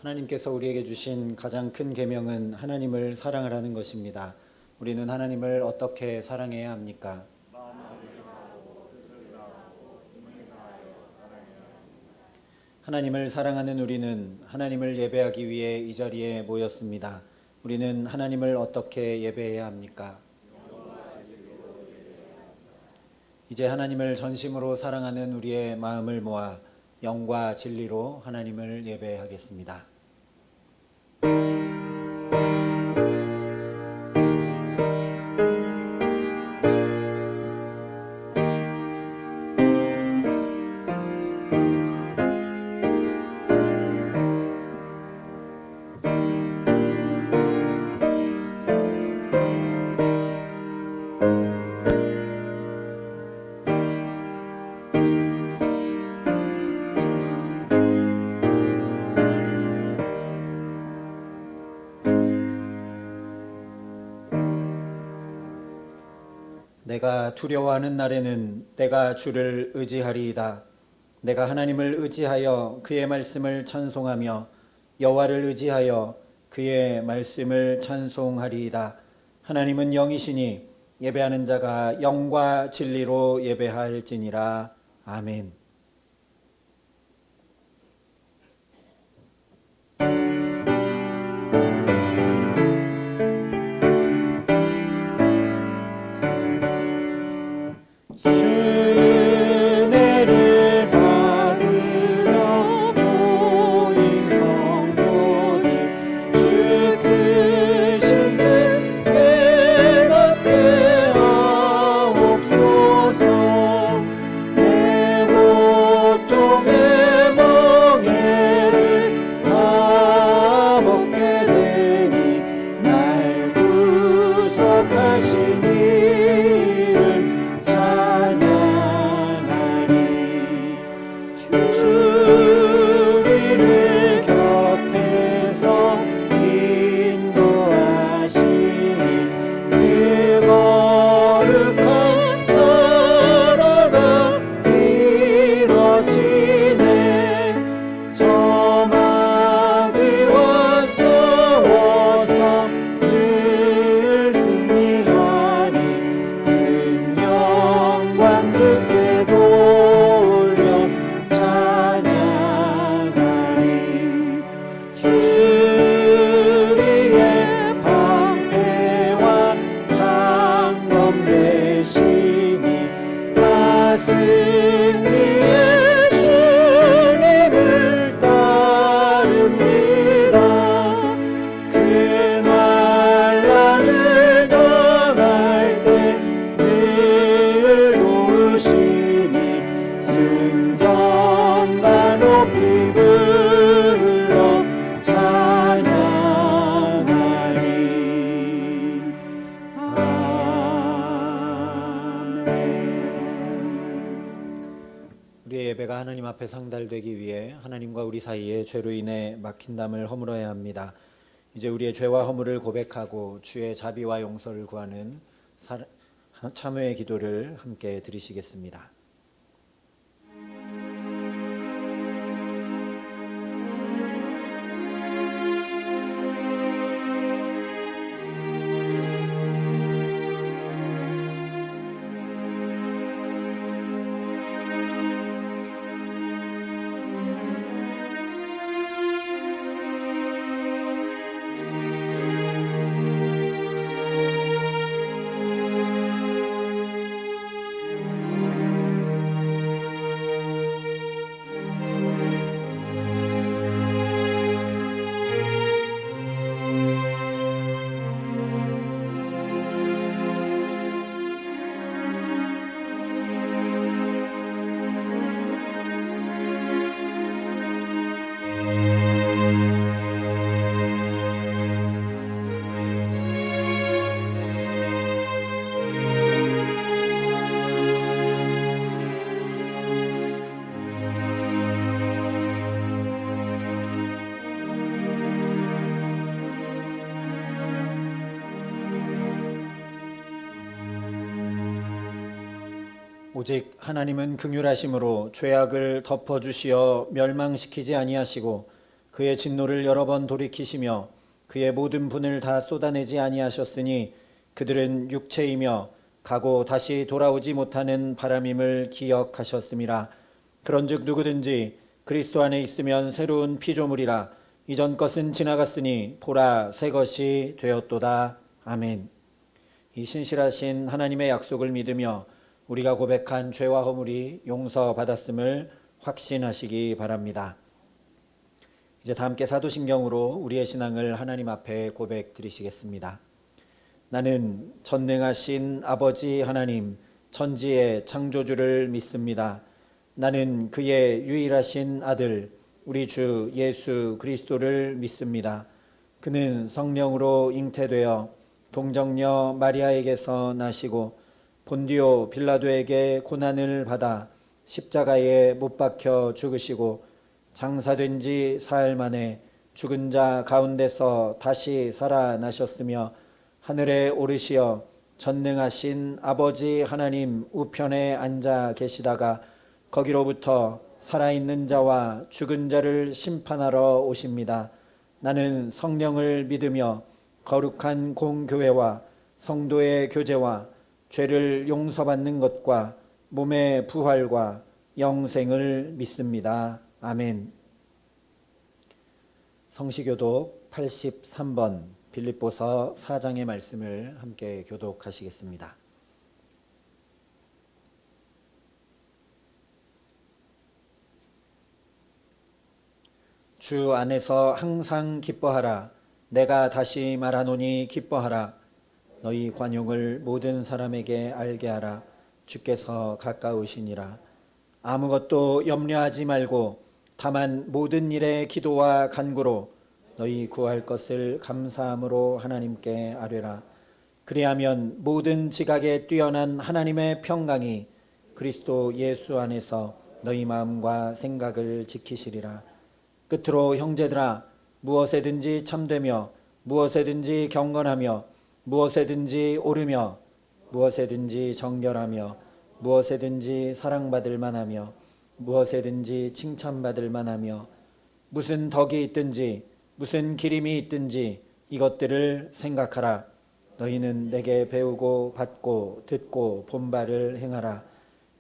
하나님께서 우리에게 주신 가장 큰 계명은 하나님을 사랑하라는 것입니다. 우리는 하나님을 어떻게 사랑해야 합니까? 하나님을 사랑하는 우리는 하나님을 예배하기 위해 이 자리에 모였습니다. 우리는 하나님을 어떻게 예배해야 합니까? 이제 하나님을 전심으로 사랑하는 우리의 마음을 모아 영과 진리로 하나님을 예배하겠습니다. 내가 두려워하는 날에는 내가 주를 의지하리이다. 내가 하나님을 의지하여 그의 말씀을 찬송하며 여호와를 의지하여 그의 말씀을 찬송하리이다. 하나님은 영이시니 예배하는 자가 영과 진리로 예배할지니라. 아멘. 은혜를 받으러 모인 성도들 주 크신 분 깨닫게 하옵소서. 내 고통의 멍에를 다 벗게 되니 날 구속하신 이를 찬양하리. 주리를 곁에서 인도하시니 그 거룩한 나라가 이뤄지네. 저마귀와 싸워서 늘 승리하니 큰 영광 주께 돌려 찬양하리. 주리의 방패와 창검 되시니 나 승리의 주님을 따릅니다. 그 환난을 당할 때 늘 도우시니 승전과 높이 불러 찬양하리. 아멘. 우리의 예배가 하나님 앞에 상달되기 위해 하나님과 우리 사이에 죄로 인해 막힌 담을 허물어야 합니다. 이제 우리의 죄와 허물을 고백하고 주의 자비와 용서를 구하는 참회의 기도를 함께 드리시겠습니다. 오직 하나님은 긍휼하심으로 죄악을 덮어주시어 멸망시키지 아니하시고 그의 진노를 여러 번 돌이키시며 그의 모든 분을 다 쏟아내지 아니하셨으니 그들은 육체이며 가고 다시 돌아오지 못하는 바람임을 기억하셨음이라. 그런즉 누구든지 그리스도 안에 있으면 새로운 피조물이라. 이전 것은 지나갔으니 보라 새 것이 되었도다. 아멘. 이 신실하신 하나님의 약속을 믿으며 우리가 고백한 죄와 허물이 용서받았음을 확신하시기 바랍니다. 이제 다 함께 사도신경으로 우리의 신앙을 하나님 앞에 고백 드리시겠습니다. 나는 전능하신 아버지 하나님 천지의 창조주를 믿습니다. 나는 그의 유일하신 아들 우리 주 예수 그리스도를 믿습니다. 그는 성령으로 잉태되어 동정녀 마리아에게서 나시고 본디오 빌라도에게 고난을 받아 십자가에 못 박혀 죽으시고 장사된 지 사흘 만에 죽은 자 가운데서 다시 살아나셨으며 하늘에 오르시어 전능하신 아버지 하나님 우편에 앉아 계시다가 거기로부터 살아있는 자와 죽은 자를 심판하러 오십니다. 나는 성령을 믿으며 거룩한 공교회와 성도의 교제와 죄를 용서받는 것과 몸의 부활과 영생을 믿습니다. 아멘. 성시교독 83번 빌립보서 4장의 말씀을 함께 교독하시겠습니다. 주 안에서 항상 기뻐하라. 내가 다시 말하노니 기뻐하라. 너희 관용을 모든 사람에게 알게 하라. 주께서 가까우시니라. 아무것도 염려하지 말고 다만 모든 일에 기도와 간구로 너희 구할 것을 감사함으로 하나님께 아뢰라. 그리하면 모든 지각에 뛰어난 하나님의 평강이 그리스도 예수 안에서 너희 마음과 생각을 지키시리라. 끝으로 형제들아, 무엇에든지 참되며 무엇에든지 경건하며 무엇에든지 옳으며 무엇에든지 정결하며 무엇에든지 사랑받을 만하며 무엇에든지 칭찬받을 만하며 무슨 덕이 있든지 무슨 기림이 있든지 이것들을 생각하라. 너희는 내게 배우고 받고 듣고 본 바를 행하라.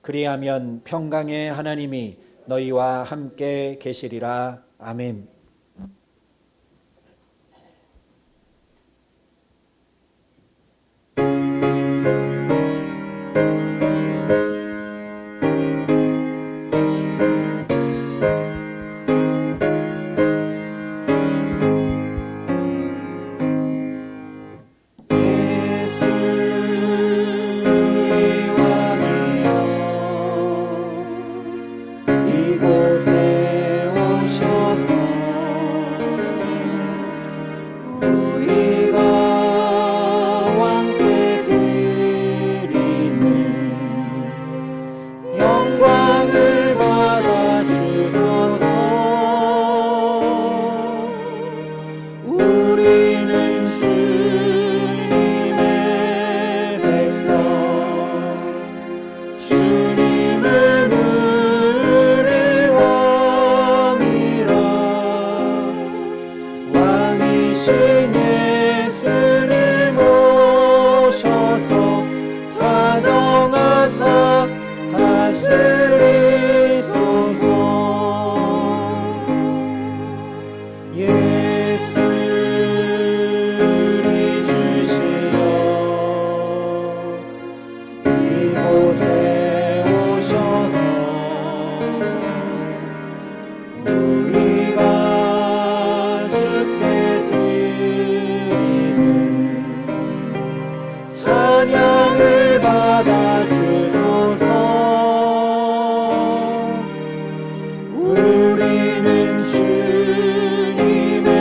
그리하면 평강의 하나님이 너희와 함께 계시리라. 아멘. 우리는 주님의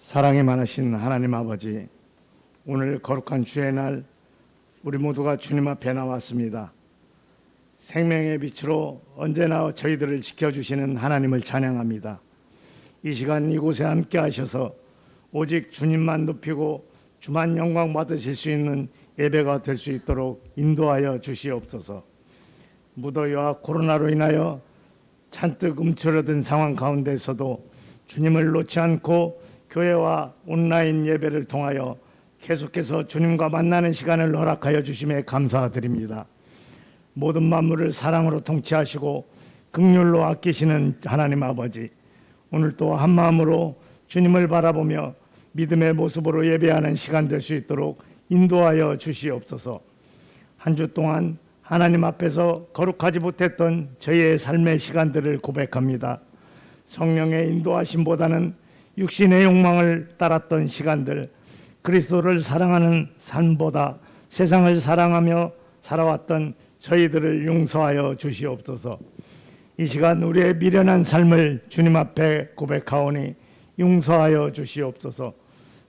사랑이 많으신 하나님 아버지, 오늘 거룩한 주의 날 우리 모두가 주님 앞에 나왔습니다. 생명의 빛으로 언제나 저희들을 지켜주시는 하나님을 찬양합니다. 이 시간 이곳에 함께 하셔서 오직 주님만 높이고 주만 영광 받으실 수 있는 예배가 될 수 있도록 인도하여 주시옵소서. 무더위와 코로나로 인하여 잔뜩 움츠러든 상황 가운데서도 주님을 놓지 않고 교회와 온라인 예배를 통하여 계속해서 주님과 만나는 시간을 허락하여 주심에 감사드립니다. 모든 만물을 사랑으로 통치하시고 긍휼로 아끼시는 하나님 아버지, 오늘 또 한마음으로 주님을 바라보며 믿음의 모습으로 예배하는 시간 될 수 있도록 인도하여 주시옵소서. 한 주 동안 하나님 앞에서 거룩하지 못했던 저희의 삶의 시간들을 고백합니다. 성령의 인도하심보다는 육신의 욕망을 따랐던 시간들, 그리스도를 사랑하는 삶보다 세상을 사랑하며 살아왔던 저희들을 용서하여 주시옵소서. 이 시간 우리의 미련한 삶을 주님 앞에 고백하오니 용서하여 주시옵소서.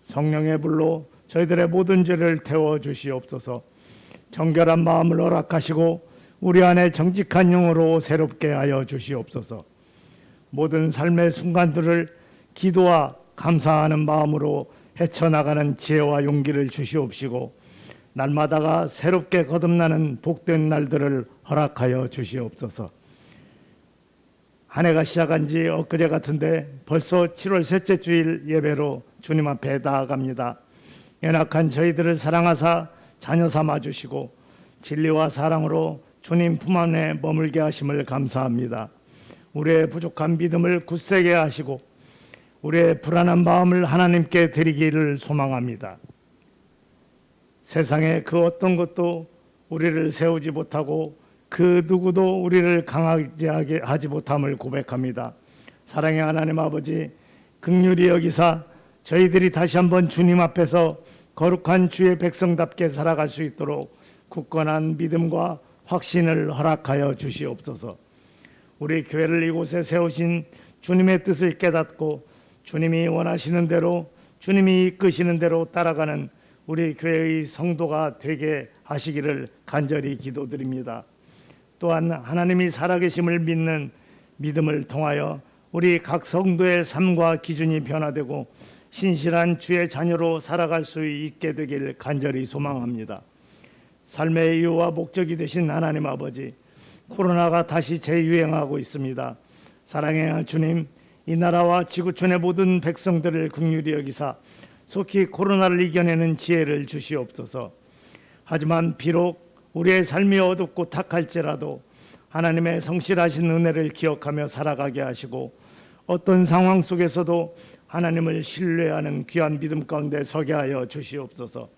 성령의 불로 저희들의 모든 죄를 태워 주시옵소서. 정결한 마음을 허락하시고 우리 안에 정직한 영으로 새롭게 하여 주시옵소서. 모든 삶의 순간들을 기도와 감사하는 마음으로 헤쳐나가는 지혜와 용기를 주시옵시고 날마다가 새롭게 거듭나는 복된 날들을 허락하여 주시옵소서. 한 해가 시작한 지 엊그제 같은데 벌써 7월 셋째 주일 예배로 주님 앞에 나아갑니다. 연약한 저희들을 사랑하사 자녀 삼아 주시고 진리와 사랑으로 주님 품 안에 머물게 하심을 감사합니다. 우리의 부족한 믿음을 굳세게 하시고 우리의 불안한 마음을 하나님께 드리기를 소망합니다. 세상에 그 어떤 것도 우리를 세우지 못하고 그 누구도 우리를 강하게 하지 못함을 고백합니다. 사랑의 하나님 아버지, 긍휼히 여기사 저희들이 다시 한번 주님 앞에서 거룩한 주의 백성답게 살아갈 수 있도록 굳건한 믿음과 확신을 허락하여 주시옵소서. 우리 교회를 이곳에 세우신 주님의 뜻을 깨닫고 주님이 원하시는 대로, 주님이 이끄시는 대로 따라가는 우리 교회의 성도가 되게 하시기를 간절히 기도드립니다. 또한 하나님이 살아계심을 믿는 믿음을 통하여 우리 각 성도의 삶과 기준이 변화되고 신실한 주의 자녀로 살아갈 수 있게 되길 간절히 소망합니다. 삶의 이유와 목적이 되신 하나님 아버지, 코로나가 다시 재유행하고 있습니다. 사랑의 주님, 이 나라와 지구촌의 모든 백성들을 긍휼히 여기사 속히 코로나를 이겨내는 지혜를 주시옵소서. 하지만 비록 우리의 삶이 어둡고 탁할지라도 하나님의 성실하신 은혜를 기억하며 살아가게 하시고 어떤 상황 속에서도 하나님을 신뢰하는 귀한 믿음 가운데 서게 하여 주시옵소서.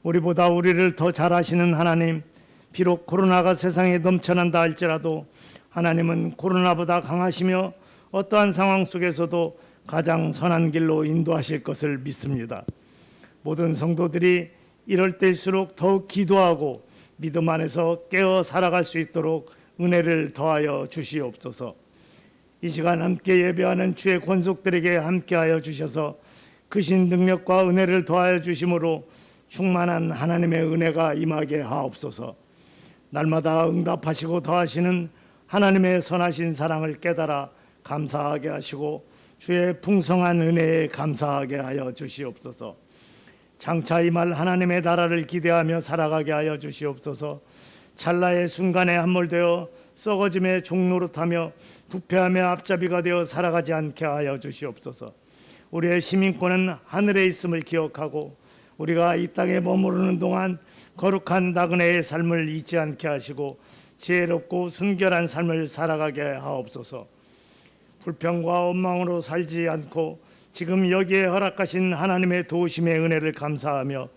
우리보다 우리를 더 잘 아시는 하나님, 비록 코로나가 세상에 넘쳐난다 할지라도 하나님은 코로나보다 강하시며 어떠한 상황 속에서도 가장 선한 길로 인도하실 것을 믿습니다. 모든 성도들이 이럴 때일수록 더욱 기도하고 믿음 안에서 깨어 살아갈 수 있도록 은혜를 더하여 주시옵소서. 이 시간 함께 예배하는 주의 권속들에게 함께하여 주셔서 크신 능력과 은혜를 더하여 주심으로 충만한 하나님의 은혜가 임하게 하옵소서. 날마다 응답하시고 더하시는 하나님의 선하신 사랑을 깨달아 감사하게 하시고 주의 풍성한 은혜에 감사하게 하여 주시옵소서. 장차 임할 하나님의 나라를 기대하며 살아가게 하여 주시옵소서. 찰나의 순간에 함몰되어 썩어짐의 종노릇하며 부패함의 앞잡이가 되어 살아가지 않게 하여 주시옵소서. 우리의 시민권은 하늘에 있음을 기억하고 우리가 이 땅에 머무르는 동안 거룩한 나그네의 삶을 잊지 않게 하시고 지혜롭고 순결한 삶을 살아가게 하옵소서. 불평과 원망으로 살지 않고 지금 여기에 허락하신 하나님의 도우심의 은혜를 감사하며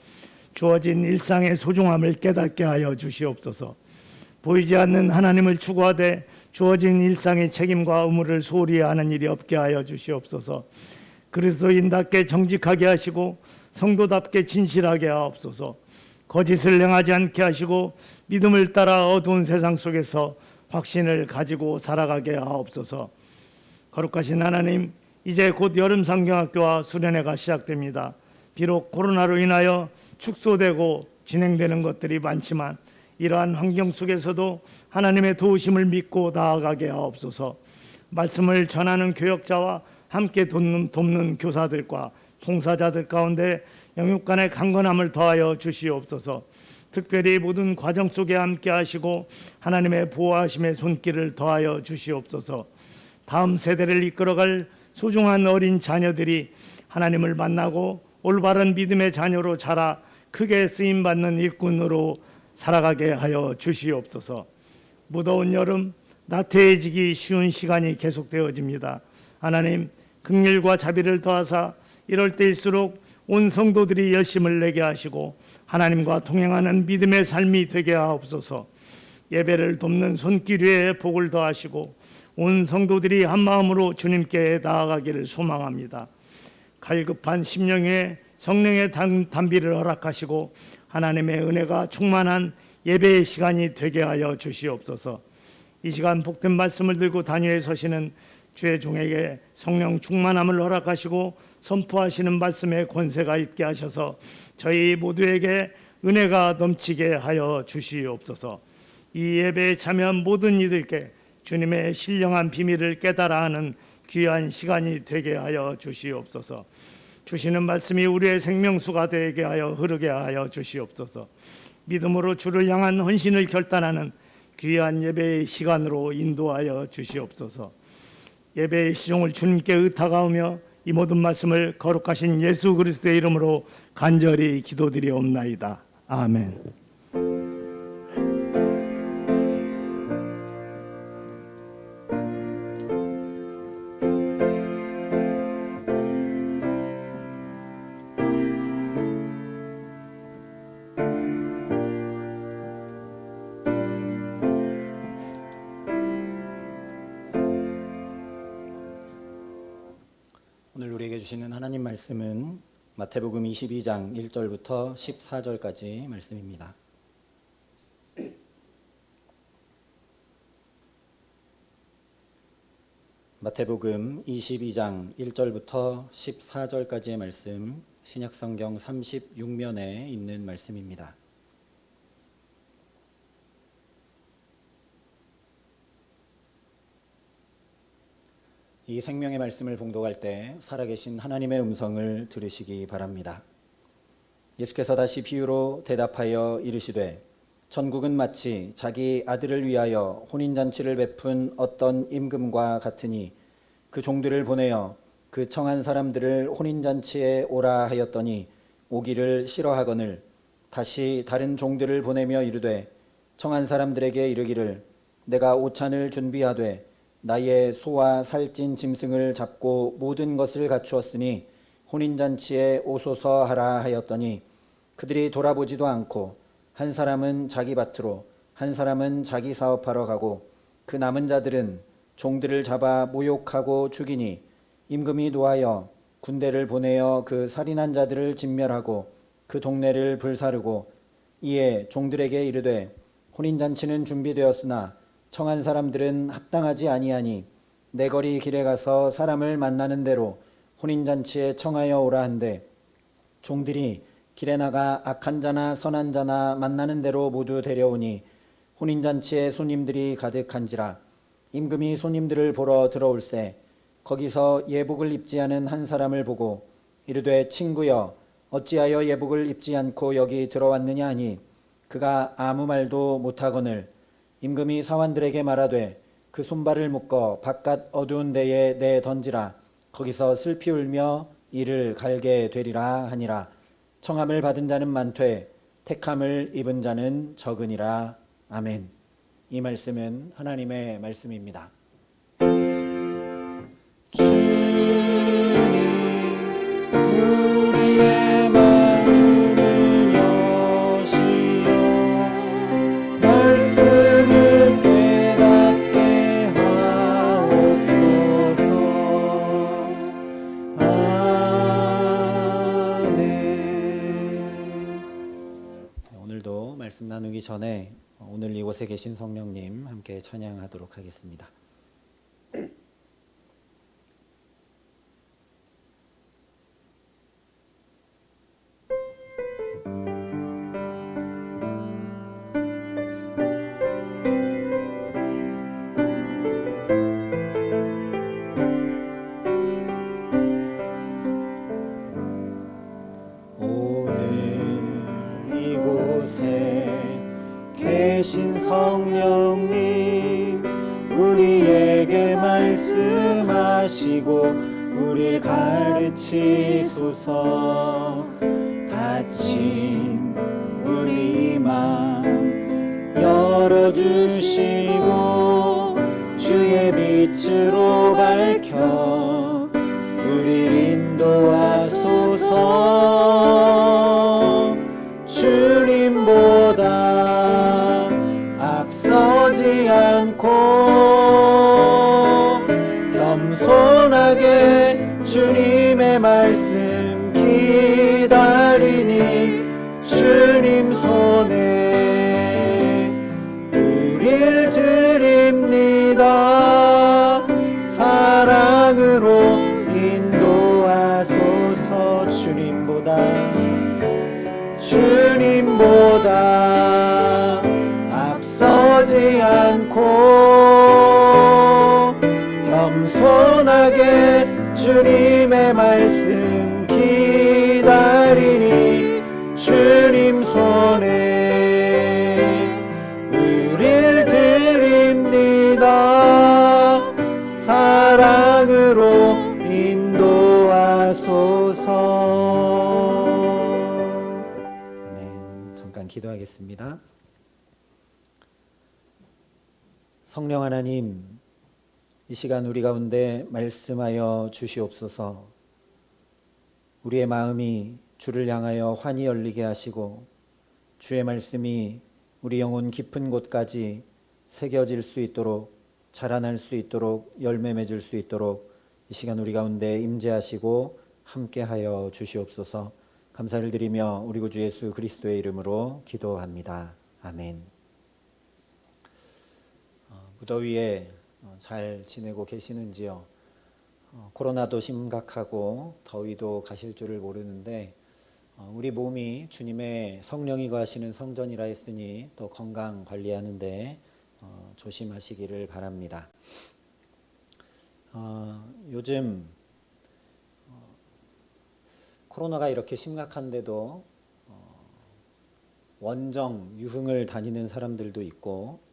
주어진 일상의 소중함을 깨닫게 하여 주시옵소서. 보이지 않는 하나님을 추구하되 주어진 일상의 책임과 의무를 소홀히 하는 일이 없게 하여 주시옵소서. 그리스도인답게 정직하게 하시고 성도답게 진실하게 하옵소서. 거짓을 행하지 않게 하시고 믿음을 따라 어두운 세상 속에서 확신을 가지고 살아가게 하옵소서. 거룩하신 하나님, 이제 곧 여름 상경학교와 수련회가 시작됩니다. 비록 코로나로 인하여 축소되고 진행되는 것들이 많지만 이러한 환경 속에서도 하나님의 도우심을 믿고 나아가게 하옵소서. 말씀을 전하는 교역자와 함께 돕는 교사들과 봉사자들 가운데 영육 간의 강건함을 더하여 주시옵소서. 특별히 모든 과정 속에 함께 하시고 하나님의 보호하심의 손길을 더하여 주시옵소서. 다음 세대를 이끌어갈 소중한 어린 자녀들이 하나님을 만나고 올바른 믿음의 자녀로 자라 크게 쓰임받는 일꾼으로 살아가게 하여 주시옵소서. 무더운 여름, 나태해지기 쉬운 시간이 계속되어집니다. 하나님, 긍휼과 자비를 더하사 이럴 때일수록 온 성도들이 열심을 내게 하시고 하나님과 동행하는 믿음의 삶이 되게 하옵소서. 예배를 돕는 손길 위에 복을 더하시고 온 성도들이 한마음으로 주님께 나아가기를 소망합니다. 갈급한 심령 위에 성령의 단비를 허락하시고 하나님의 은혜가 충만한 예배의 시간이 되게 하여 주시옵소서. 이 시간 복된 말씀을 들고 단위에 서시는 주의 종에게 성령 충만함을 허락하시고 선포하시는 말씀의 권세가 있게 하셔서 저희 모두에게 은혜가 넘치게 하여 주시옵소서. 이 예배에 참여한 모든 이들께 주님의 신령한 비밀을 깨달아 하는 귀한 시간이 되게 하여 주시옵소서. 주시는 말씀이 우리의 생명수가 되게 하여 흐르게 하여 주시옵소서. 믿음으로 주를 향한 헌신을 결단하는 귀한 예배의 시간으로 인도하여 주시옵소서. 예배의 시종을 주님께 의탁하오며 이 모든 말씀을 거룩하신 예수 그리스도의 이름으로 간절히 기도드리옵나이다. 아멘. 오늘 우리에게 주시는 하나님 말씀은 마태복음 22장 1절부터 14절까지 말씀입니다. 마태복음 22장 1절부터 14절까지의 말씀, 신약성경 36면에 있는 말씀입니다. 이 생명의 말씀을 봉독할 때 살아계신 하나님의 음성을 들으시기 바랍니다. 예수께서 다시 비유로 대답하여 이르시되 천국은 마치 자기 아들을 위하여 혼인잔치를 베푼 어떤 임금과 같으니 그 종들을 보내어 그 청한 사람들을 혼인잔치에 오라 하였더니 오기를 싫어하거늘 다시 다른 종들을 보내며 이르되 청한 사람들에게 이르기를 내가 오찬을 준비하되 나의 소와 살찐 짐승을 잡고 모든 것을 갖추었으니 혼인잔치에 오소서 하라 하였더니 그들이 돌아보지도 않고 한 사람은 자기 밭으로 한 사람은 자기 사업하러 가고 그 남은 자들은 종들을 잡아 모욕하고 죽이니 임금이 노하여 군대를 보내어 그 살인한 자들을 진멸하고 그 동네를 불사르고 이에 종들에게 이르되 혼인잔치는 준비되었으나 청한 사람들은 합당하지 아니하니 내 거리 길에 가서 사람을 만나는 대로 혼인잔치에 청하여 오라 한데 종들이 길에 나가 악한 자나 선한 자나 만나는 대로 모두 데려오니 혼인잔치에 손님들이 가득한지라 임금이 손님들을 보러 들어올세 거기서 예복을 입지 않은 한 사람을 보고 이르되 친구여 어찌하여 예복을 입지 않고 여기 들어왔느냐 하니 그가 아무 말도 못하거늘 임금이 사환들에게 말하되 그 손발을 묶어 바깥 어두운 데에 내 던지라 거기서 슬피 울며 이를 갈게 되리라 하니라. 청함을 받은 자는 많되 택함을 입은 자는 적으니라. 아멘. 이 말씀은 하나님의 말씀입니다. 우리의 마음을 여시어 말씀을 깨닫게 하옵소서. 아멘. 오늘도 말씀 나누기 전에 오늘 이곳에 계신 성령님 함께 찬양하도록 하겠습니다. 우릴 가르치소서. 닫힌 우리 맘 열어주시고 주의 빛으로 밝혀 우릴 인도하소서. 주님보다 앞서지 않고 겸손하게 주님의 말씀 기다리니 주님 손에 우릴 드립니다. 사랑으로 인도하소서. 주님보다 앞서지 않고 겸손하게 주님의 말씀 기다리니 주님 손에 우릴 드립니다. 사랑으로 인도하소서. 잠깐 기도하겠습니다. 성령 하나님, 이 시간 우리 가운데 말씀하여 주시옵소서. 우리의 마음이 주를 향하여 환히 열리게 하시고 주의 말씀이 우리 영혼 깊은 곳까지 새겨질 수 있도록, 자라날 수 있도록, 열매 맺을 수 있도록 이 시간 우리 가운데 임재하시고 함께하여 주시옵소서. 감사를 드리며 우리 구주 예수 그리스도의 이름으로 기도합니다. 아멘. 무더위에 잘 지내고 계시는지요? 코로나도 심각하고 더위도 가실 줄을 모르는데 우리 몸이 주님의 성령이 거하시는 성전이라 했으니 또 건강 관리하는데 조심하시기를 바랍니다. 요즘 코로나가 이렇게 심각한데도 원정 유흥을 다니는 사람들도 있고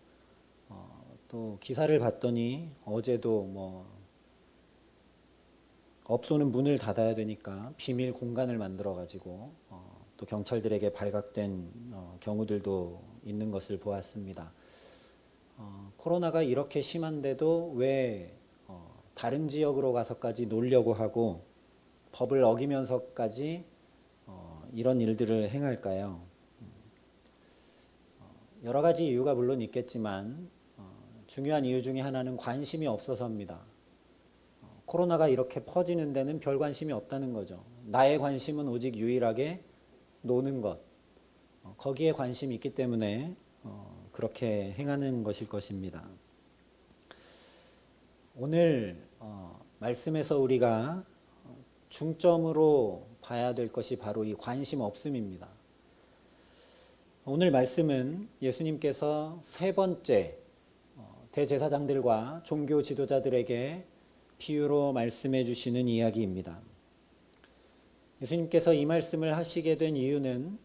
또 기사를 봤더니 어제도 업소는 문을 닫아야 되니까 비밀 공간을 만들어 가지고 또 경찰들에게 발각된 경우들도 있는 것을 보았습니다. 코로나가 이렇게 심한데도 왜 다른 지역으로 가서까지 놀려고 하고 법을 어기면서까지 이런 일들을 행할까요? 여러 가지 이유가 물론 있겠지만 중요한 이유 중에 하나는 관심이 없어서입니다. 코로나가 이렇게 퍼지는 데는 별 관심이 없다는 거죠. 나의 관심은 오직 유일하게 노는 것, 거기에 관심이 있기 때문에 그렇게 행하는 것일 것입니다. 오늘 말씀에서 우리가 중점으로 봐야 될 것이 바로 이 관심 없음입니다. 오늘 말씀은 예수님께서 세 번째 대제사장들과 종교 지도자들에게 비유로 말씀해 주시는 이야기입니다. 예수님께서 이 말씀을 하시게 된 이유는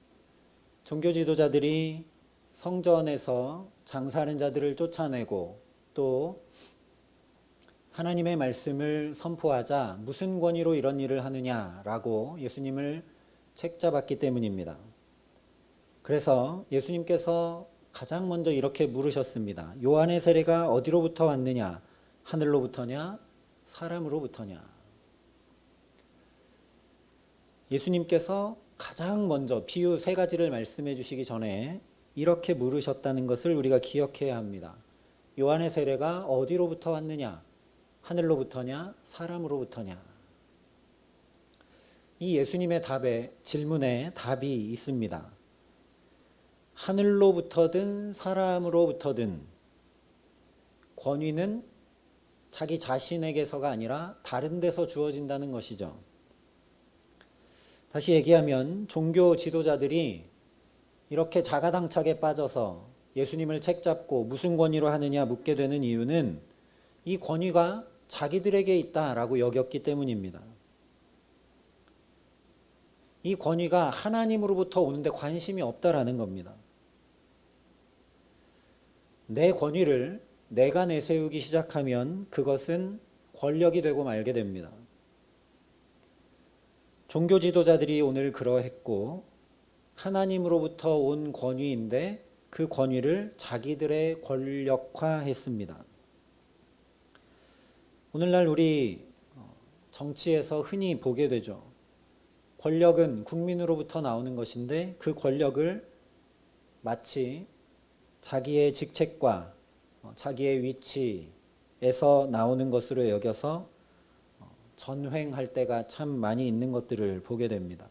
종교 지도자들이 성전에서 장사하는 자들을 쫓아내고 또 하나님의 말씀을 선포하자 무슨 권위로 이런 일을 하느냐라고 예수님을 책잡았기 때문입니다. 그래서 예수님께서 가장 먼저 이렇게 물으셨습니다. 요한의 세례가 어디로부터 왔느냐? 하늘로부터냐? 사람으로부터냐? 예수님께서 가장 먼저 비유 세 가지를 말씀해 주시기 전에 이렇게 물으셨다는 것을 우리가 기억해야 합니다. 요한의 세례가 어디로부터 왔느냐? 하늘로부터냐? 사람으로부터냐? 이 예수님의 질문에 답이 있습니다. 하늘로부터든 사람으로부터든 권위는 자기 자신에게서가 아니라 다른 데서 주어진다는 것이죠. 다시 얘기하면 종교 지도자들이 이렇게 자가당착에 빠져서 예수님을 책잡고 무슨 권위로 하느냐 묻게 되는 이유는 이 권위가 자기들에게 있다라고 여겼기 때문입니다. 이 권위가 하나님으로부터 오는데 관심이 없다라는 겁니다. 내 권위를 내가 내세우기 시작하면 그것은 권력이 되고 말게 됩니다. 종교 지도자들이 오늘 그러했고 하나님으로부터 온 권위인데 그 권위를 자기들의 권력화했습니다. 오늘날 우리 정치에서 흔히 보게 되죠. 권력은 국민으로부터 나오는 것인데 그 권력을 마치 자기의 직책과 자기의 위치에서 나오는 것으로 여겨서 전횡할 때가 참 많이 있는 것들을 보게 됩니다.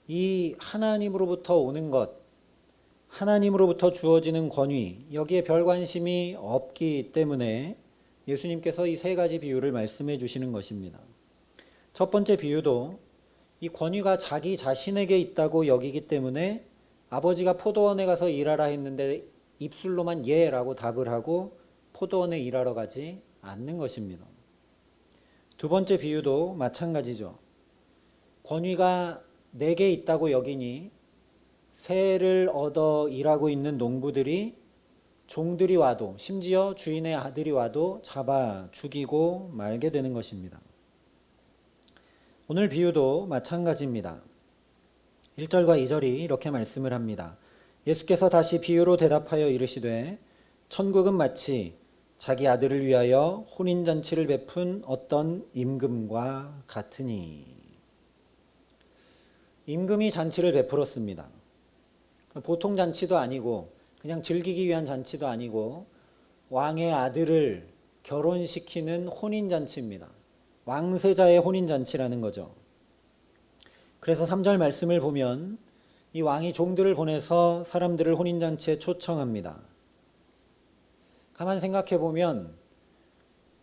이 하나님으로부터 오는 것, 하나님으로부터 주어지는 권위, 여기에 별 관심이 없기 때문에 예수님께서 이 세 가지 비유를 말씀해 주시는 것입니다. 첫 번째 비유도 이 권위가 자기 자신에게 있다고 여기기 때문에 아버지가 포도원에 가서 일하라 했는데 입술로만 예라고 답을 하고 포도원에 일하러 가지 않는 것입니다. 두 번째 비유도 마찬가지죠. 권위가 내게 있다고 여기니 새를 얻어 일하고 있는 농부들이 종들이 와도 심지어 주인의 아들이 와도 잡아 죽이고 말게 되는 것입니다. 오늘 비유도 마찬가지입니다. 1절과 2절이 이렇게 말씀을 합니다. 예수께서 다시 비유로 대답하여 이르시되 천국은 마치 자기 아들을 위하여 혼인잔치를 베푼 어떤 임금과 같으니. 임금이 잔치를 베풀었습니다. 보통 잔치도 아니고 그냥 즐기기 위한 잔치도 아니고 왕의 아들을 결혼시키는 혼인잔치입니다. 왕세자의 혼인잔치라는 거죠. 그래서 3절 말씀을 보면 이 왕이 종들을 보내서 사람들을 혼인잔치에 초청합니다. 가만 생각해 보면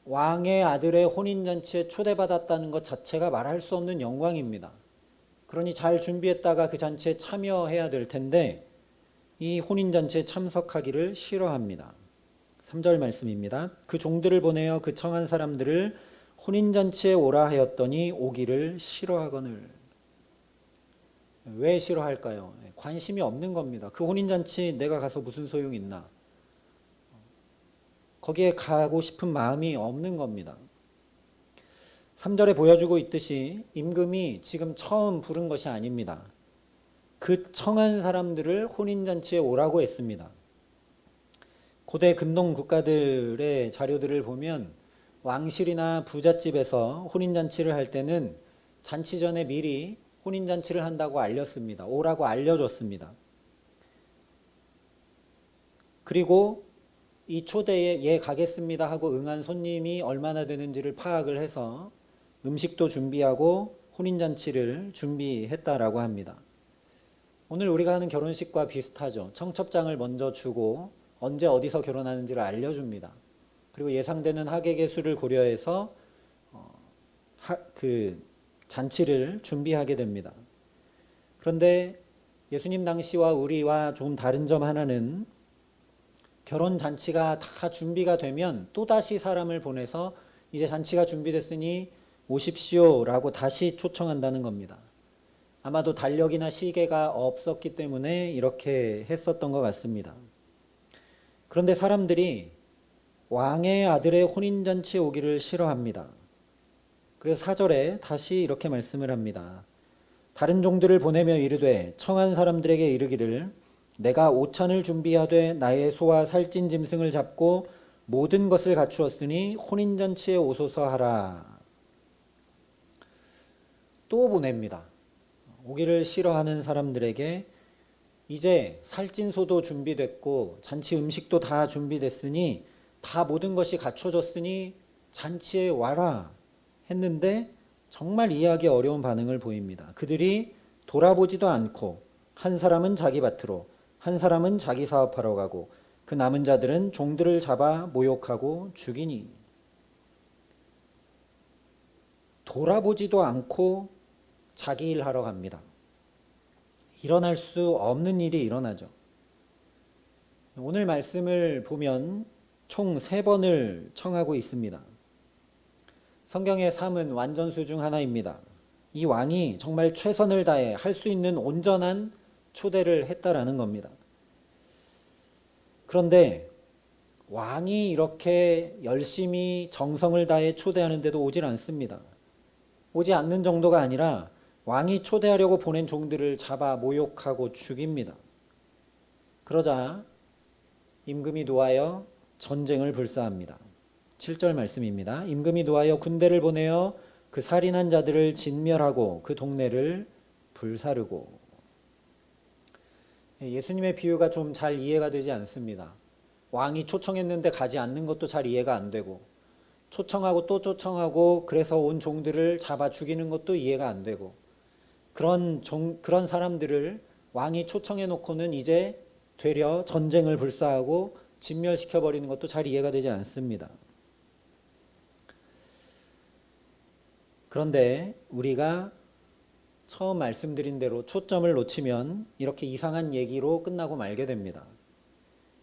왕의 아들의 혼인잔치에 초대받았다는 것 자체가 말할 수 없는 영광입니다. 그러니 잘 준비했다가 그 잔치에 참여해야 될 텐데 이 혼인잔치에 참석하기를 싫어합니다. 3절 말씀입니다. 그 종들을 보내어 그 청한 사람들을 혼인잔치에 오라 하였더니 오기를 싫어하거늘. 왜 싫어할까요? 관심이 없는 겁니다. 그 혼인잔치 내가 가서 무슨 소용이 있나? 거기에 가고 싶은 마음이 없는 겁니다. 3절에 보여주고 있듯이 임금이 지금 처음 부른 것이 아닙니다. 그 청한 사람들을 혼인잔치에 오라고 했습니다. 고대 근동 국가들의 자료들을 보면 왕실이나 부잣집에서 혼인잔치를 할 때는 잔치 전에 미리 혼인잔치를 한다고 알렸습니다. 오라고 알려줬습니다. 그리고 이 초대에 예 가겠습니다 하고 응한 손님이 얼마나 되는지를 파악을 해서 음식도 준비하고 혼인잔치를 준비했다라고 합니다. 오늘 우리가 하는 결혼식과 비슷하죠. 청첩장을 먼저 주고 언제 어디서 결혼하는지를 알려줍니다. 그리고 예상되는 하객의 수를 고려해서 그 잔치를 준비하게 됩니다. 그런데 예수님 당시와 우리와 좀 다른 점 하나는 결혼 잔치가 다 준비가 되면 또다시 사람을 보내서 이제 잔치가 준비됐으니 오십시오라고 다시 초청한다는 겁니다. 아마도 달력이나 시계가 없었기 때문에 이렇게 했었던 것 같습니다. 그런데 사람들이 왕의 아들의 혼인잔치에 오기를 싫어합니다. 그래서 4절에 다시 이렇게 말씀을 합니다. 다른 종들을 보내며 이르되 청한 사람들에게 이르기를 내가 오찬을 준비하되 나의 소와 살찐 짐승을 잡고 모든 것을 갖추었으니 혼인잔치에 오소서 하라. 또 보냅니다. 오기를 싫어하는 사람들에게 이제 살찐 소도 준비됐고 잔치 음식도 다 준비됐으니 다 모든 것이 갖춰졌으니 잔치에 와라 했는데 정말 이해하기 어려운 반응을 보입니다. 그들이 돌아보지도 않고 한 사람은 자기 밭으로 한 사람은 자기 사업하러 가고 그 남은 자들은 종들을 잡아 모욕하고 죽이니. 돌아보지도 않고 자기 일 하러 갑니다. 일어날 수 없는 일이 일어나죠. 오늘 말씀을 보면 총 3번을 청하고 있습니다. 성경의 삶은 완전수 중 하나입니다. 이 왕이 정말 최선을 다해 할 수 있는 온전한 초대를 했다라는 겁니다. 그런데 왕이 이렇게 열심히 정성을 다해 초대하는데도 오질 않습니다. 오지 않는 정도가 아니라 왕이 초대하려고 보낸 종들을 잡아 모욕하고 죽입니다. 그러자 임금이 노하여 전쟁을 불사합니다. 7절 말씀입니다. 임금이 노하여 군대를 보내어 그 살인한 자들을 진멸하고 그 동네를 불사르고. 예수님의 비유가 좀 잘 이해가 되지 않습니다. 왕이 초청했는데 가지 않는 것도 잘 이해가 안 되고, 초청하고 또 초청하고 그래서 온 종들을 잡아 죽이는 것도 이해가 안 되고, 그런 사람들을 왕이 초청해 놓고는 이제 되려 전쟁을 불사하고 진멸시켜 버리는 것도 잘 이해가 되지 않습니다. 그런데 우리가 처음 말씀드린 대로 초점을 놓치면 이렇게 이상한 얘기로 끝나고 말게 됩니다.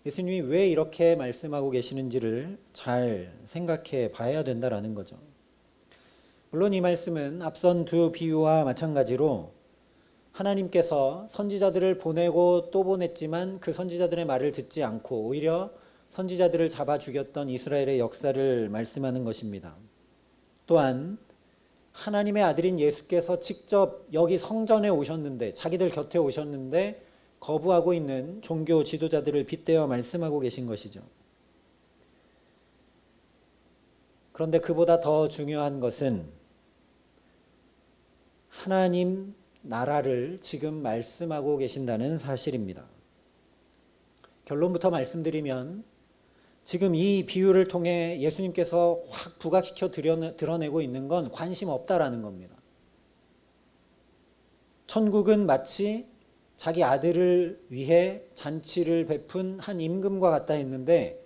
예수님이 왜 이렇게 말씀하고 계시는지를 잘 생각해 봐야 된다라는 거죠. 물론 이 말씀은 앞선 두 비유와 마찬가지로 하나님께서 선지자들을 보내고 또 보냈지만 그 선지자들의 말을 듣지 않고 오히려 선지자들을 잡아 죽였던 이스라엘의 역사를 말씀하는 것입니다. 또한 하나님의 아들인 예수께서 직접 여기 성전에 오셨는데, 자기들 곁에 오셨는데 거부하고 있는 종교 지도자들을 빗대어 말씀하고 계신 것이죠. 그런데 그보다 더 중요한 것은 하나님 나라를 지금 말씀하고 계신다는 사실입니다. 결론부터 말씀드리면 지금 이 비유를 통해 예수님께서 확 부각시켜 드러내고 있는 건 관심 없다라는 겁니다. 천국은 마치 자기 아들을 위해 잔치를 베푼 한 임금과 같다 했는데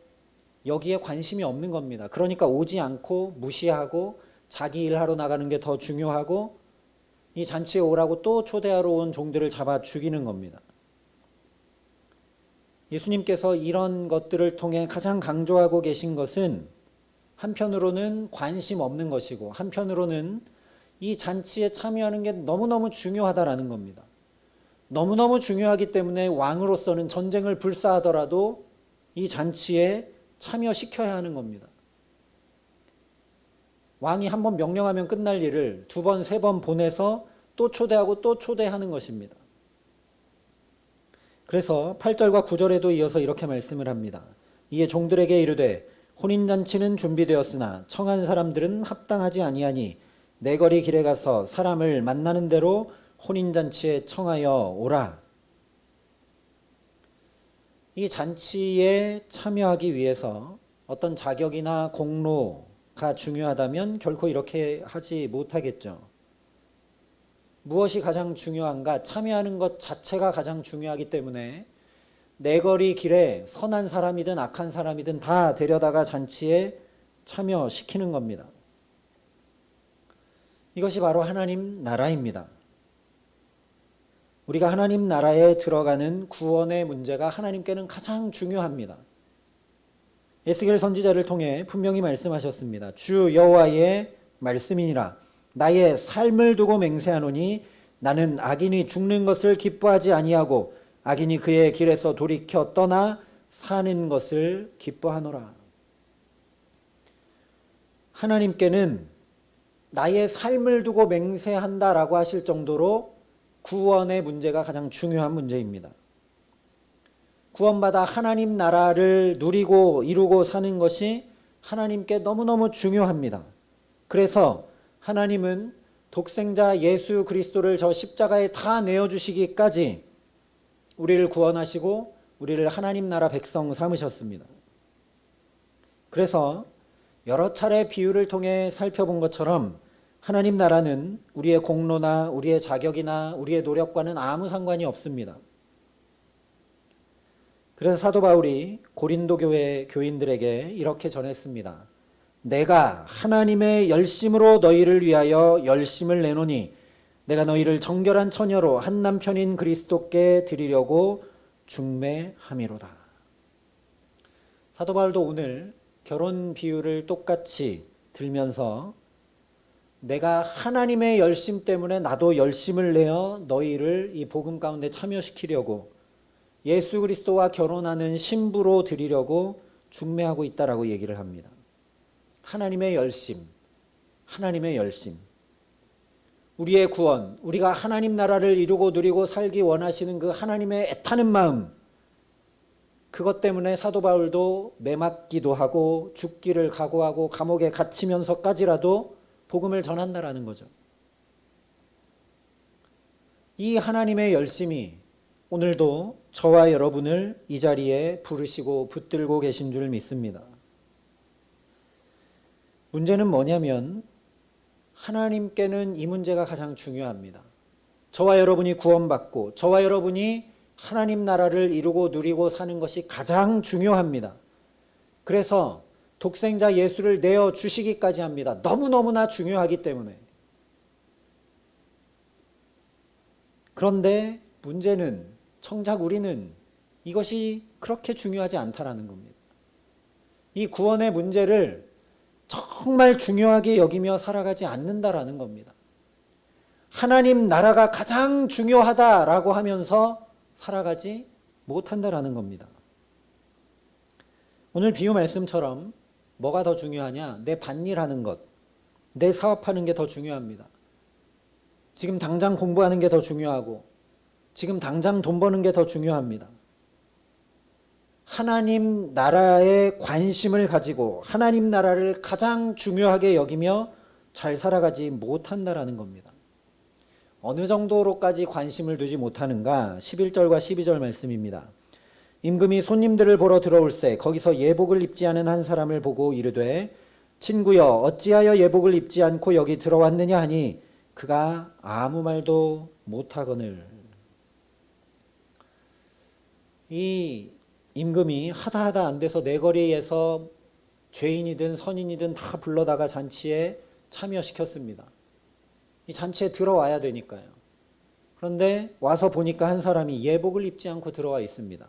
여기에 관심이 없는 겁니다. 그러니까 오지 않고 무시하고 자기 일하러 나가는 게 더 중요하고 이 잔치에 오라고 또 초대하러 온 종들을 잡아 죽이는 겁니다. 예수님께서 이런 것들을 통해 가장 강조하고 계신 것은 한편으로는 관심 없는 것이고 한편으로는 이 잔치에 참여하는 게 너무너무 중요하다라는 겁니다. 너무너무 중요하기 때문에 왕으로서는 전쟁을 불사하더라도 이 잔치에 참여시켜야 하는 겁니다. 왕이 한 번 명령하면 끝날 일을 두 번, 세 번 보내서 또 초대하고 또 초대하는 것입니다. 그래서 8절과 9절에도 이어서 이렇게 말씀을 합니다. 이에 종들에게 이르되 혼인잔치는 준비되었으나 청한 사람들은 합당하지 아니하니 내거리 길에 가서 사람을 만나는 대로 혼인잔치에 청하여 오라. 이 잔치에 참여하기 위해서 어떤 자격이나 공로가 중요하다면 결코 이렇게 하지 못하겠죠. 무엇이 가장 중요한가? 참여하는 것 자체가 가장 중요하기 때문에 내거리 길에 선한 사람이든 악한 사람이든 다 데려다가 잔치에 참여시키는 겁니다. 이것이 바로 하나님 나라입니다. 우리가 하나님 나라에 들어가는 구원의 문제가 하나님께는 가장 중요합니다. 에스겔 선지자를 통해 분명히 말씀하셨습니다. 주 여호와의 말씀이니라. 나의 삶을 두고 맹세하노니 나는 악인이 죽는 것을 기뻐하지 아니하고 악인이 그의 길에서 돌이켜 떠나 사는 것을 기뻐하노라. 하나님께는 나의 삶을 두고 맹세한다라고 하실 정도로 구원의 문제가 가장 중요한 문제입니다. 구원받아 하나님 나라를 누리고 이루고 사는 것이 하나님께 너무너무 중요합니다. 그래서 하나님은 독생자 예수 그리스도를 저 십자가에 다 내어주시기까지 우리를 구원하시고 우리를 하나님 나라 백성 삼으셨습니다. 그래서 여러 차례 비유를 통해 살펴본 것처럼 하나님 나라는 우리의 공로나 우리의 자격이나 우리의 노력과는 아무 상관이 없습니다. 그래서 사도 바울이 고린도 교회 교인들에게 이렇게 전했습니다. 내가 하나님의 열심으로 너희를 위하여 열심을 내노니 내가 너희를 정결한 처녀로 한 남편인 그리스도께 드리려고 중매함이로다. 사도 바울도 오늘 결혼 비유를 똑같이 들면서 내가 하나님의 열심 때문에 나도 열심을 내어 너희를 이 복음 가운데 참여시키려고 예수 그리스도와 결혼하는 신부로 드리려고 중매하고 있다라고 얘기를 합니다. 하나님의 열심, 하나님의 열심. 우리의 구원, 우리가 하나님 나라를 이루고 누리고 살기 원하시는 그 하나님의 애타는 마음, 그것 때문에 사도 바울도 매맞기도 하고 죽기를 각오하고 감옥에 갇히면서까지라도 복음을 전한다라는 거죠. 이 하나님의 열심이 오늘도 저와 여러분을 이 자리에 부르시고 붙들고 계신 줄 믿습니다. 문제는 뭐냐면 하나님께는 이 문제가 가장 중요합니다. 저와 여러분이 구원받고 저와 여러분이 하나님 나라를 이루고 누리고 사는 것이 가장 중요합니다. 그래서 독생자 예수를 내어주시기까지 합니다. 너무너무나 중요하기 때문에. 그런데 문제는 정작 우리는 이것이 그렇게 중요하지 않다라는 겁니다. 이 구원의 문제를 정말 중요하게 여기며 살아가지 않는다라는 겁니다. 하나님 나라가 가장 중요하다라고 하면서 살아가지 못한다라는 겁니다. 오늘 비유 말씀처럼 뭐가 더 중요하냐? 내 밭일하는 것, 내 사업하는 게 더 중요합니다. 지금 당장 공부하는 게 더 중요하고 지금 당장 돈 버는 게 더 중요합니다. 하나님 나라에 관심을 가지고 하나님 나라를 가장 중요하게 여기며 잘 살아가지 못한다라는 겁니다. 어느 정도로까지 관심을 두지 못하는가? 11절과 12절 말씀입니다. 임금이 손님들을 보러 들어올세 거기서 예복을 입지 않은 한 사람을 보고 이르되 친구여 어찌하여 예복을 입지 않고 여기 들어왔느냐 하니 그가 아무 말도 못하거늘. 이 임금이 하다 안 돼서 내거리에서 죄인이든 선인이든 다 불러다가 잔치에 참여시켰습니다. 이 잔치에 들어와야 되니까요. 그런데 와서 보니까 한 사람이 예복을 입지 않고 들어와 있습니다.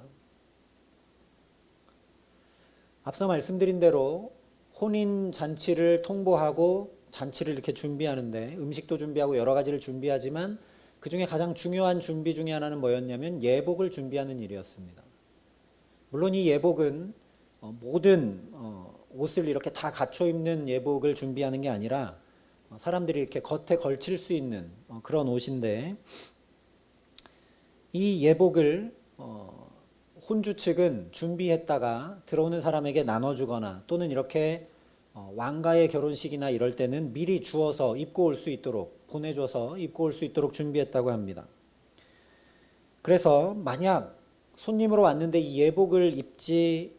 앞서 말씀드린 대로 혼인 잔치를 통보하고 잔치를 이렇게 준비하는데 음식도 준비하고 여러 가지를 준비하지만 그 중에 가장 중요한 준비 중에 하나는 뭐였냐면 예복을 준비하는 일이었습니다. 물론 이 예복은 모든 옷을 이렇게 다 갖춰 입는 예복을 준비하는 게 아니라 사람들이 이렇게 겉에 걸칠 수 있는 그런 옷인데 이 예복을 혼주 측은 준비했다가 들어오는 사람에게 나눠주거나 또는 이렇게 왕가의 결혼식이나 이럴 때는 미리 주어서 입고 올 수 있도록 보내줘서 입고 올 수 있도록 준비했다고 합니다. 그래서 만약 손님으로 왔는데 이 예복을 입지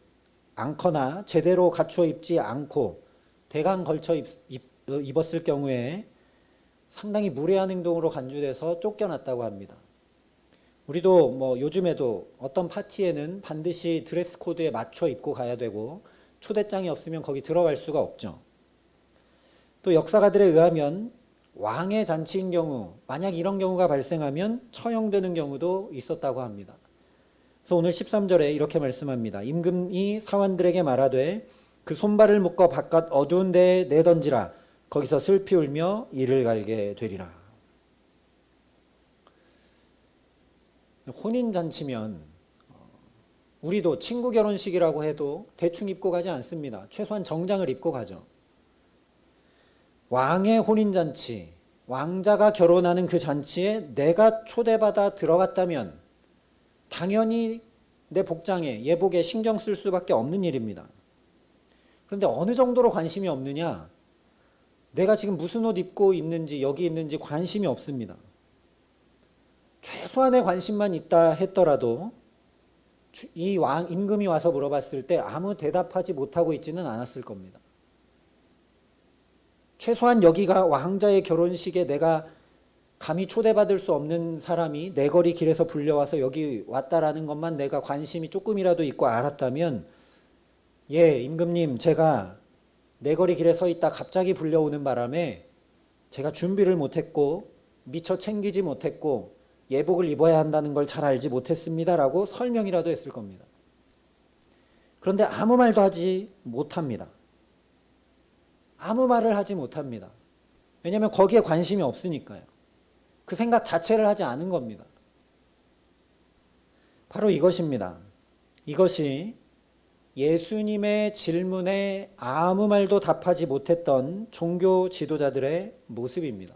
않거나 제대로 갖추어 입지 않고 대강 걸쳐 입었을 경우에 상당히 무례한 행동으로 간주돼서 쫓겨났다고 합니다. 우리도 뭐 요즘에도 어떤 파티에는 반드시 드레스 코드에 맞춰 입고 가야 되고 초대장이 없으면 거기 들어갈 수가 없죠. 또 역사가들에 의하면 왕의 잔치인 경우 만약 이런 경우가 발생하면 처형되는 경우도 있었다고 합니다. 그래서 오늘 13절에 이렇게 말씀합니다. 임금이 사환들에게 말하되 그 손발을 묶어 바깥 어두운 데에 내던지라 거기서 슬피 울며 이를 갈게 되리라. 혼인잔치면 우리도 친구 결혼식이라고 해도 대충 입고 가지 않습니다. 최소한 정장을 입고 가죠. 왕의 혼인잔치, 왕자가 결혼하는 그 잔치에 내가 초대받아 들어갔다면 당연히 내 복장에 예복에 신경 쓸 수밖에 없는 일입니다. 그런데 어느 정도로 관심이 없느냐? 내가 지금 무슨 옷 입고 있는지 여기 있는지 관심이 없습니다. 최소한의 관심만 있다 했더라도 이 왕 임금이 와서 물어봤을 때 아무 대답하지 못하고 있지는 않았을 겁니다. 최소한 여기가 왕자의 결혼식에 내가 감히 초대받을 수 없는 사람이 내거리 길에서 불려와서 여기 왔다라는 것만 내가 관심이 조금이라도 있고 알았다면 예, 임금님 제가 내거리 길에 서 있다 갑자기 불려오는 바람에 제가 준비를 못했고 미처 챙기지 못했고 예복을 입어야 한다는 걸 잘 알지 못했습니다라고 설명이라도 했을 겁니다. 그런데 아무 말도 하지 못합니다. 아무 말을 하지 못합니다. 왜냐하면 거기에 관심이 없으니까요. 그 생각 자체를 하지 않은 겁니다. 바로 이것입니다. 이것이 예수님의 질문에 아무 말도 답하지 못했던 종교 지도자들의 모습입니다.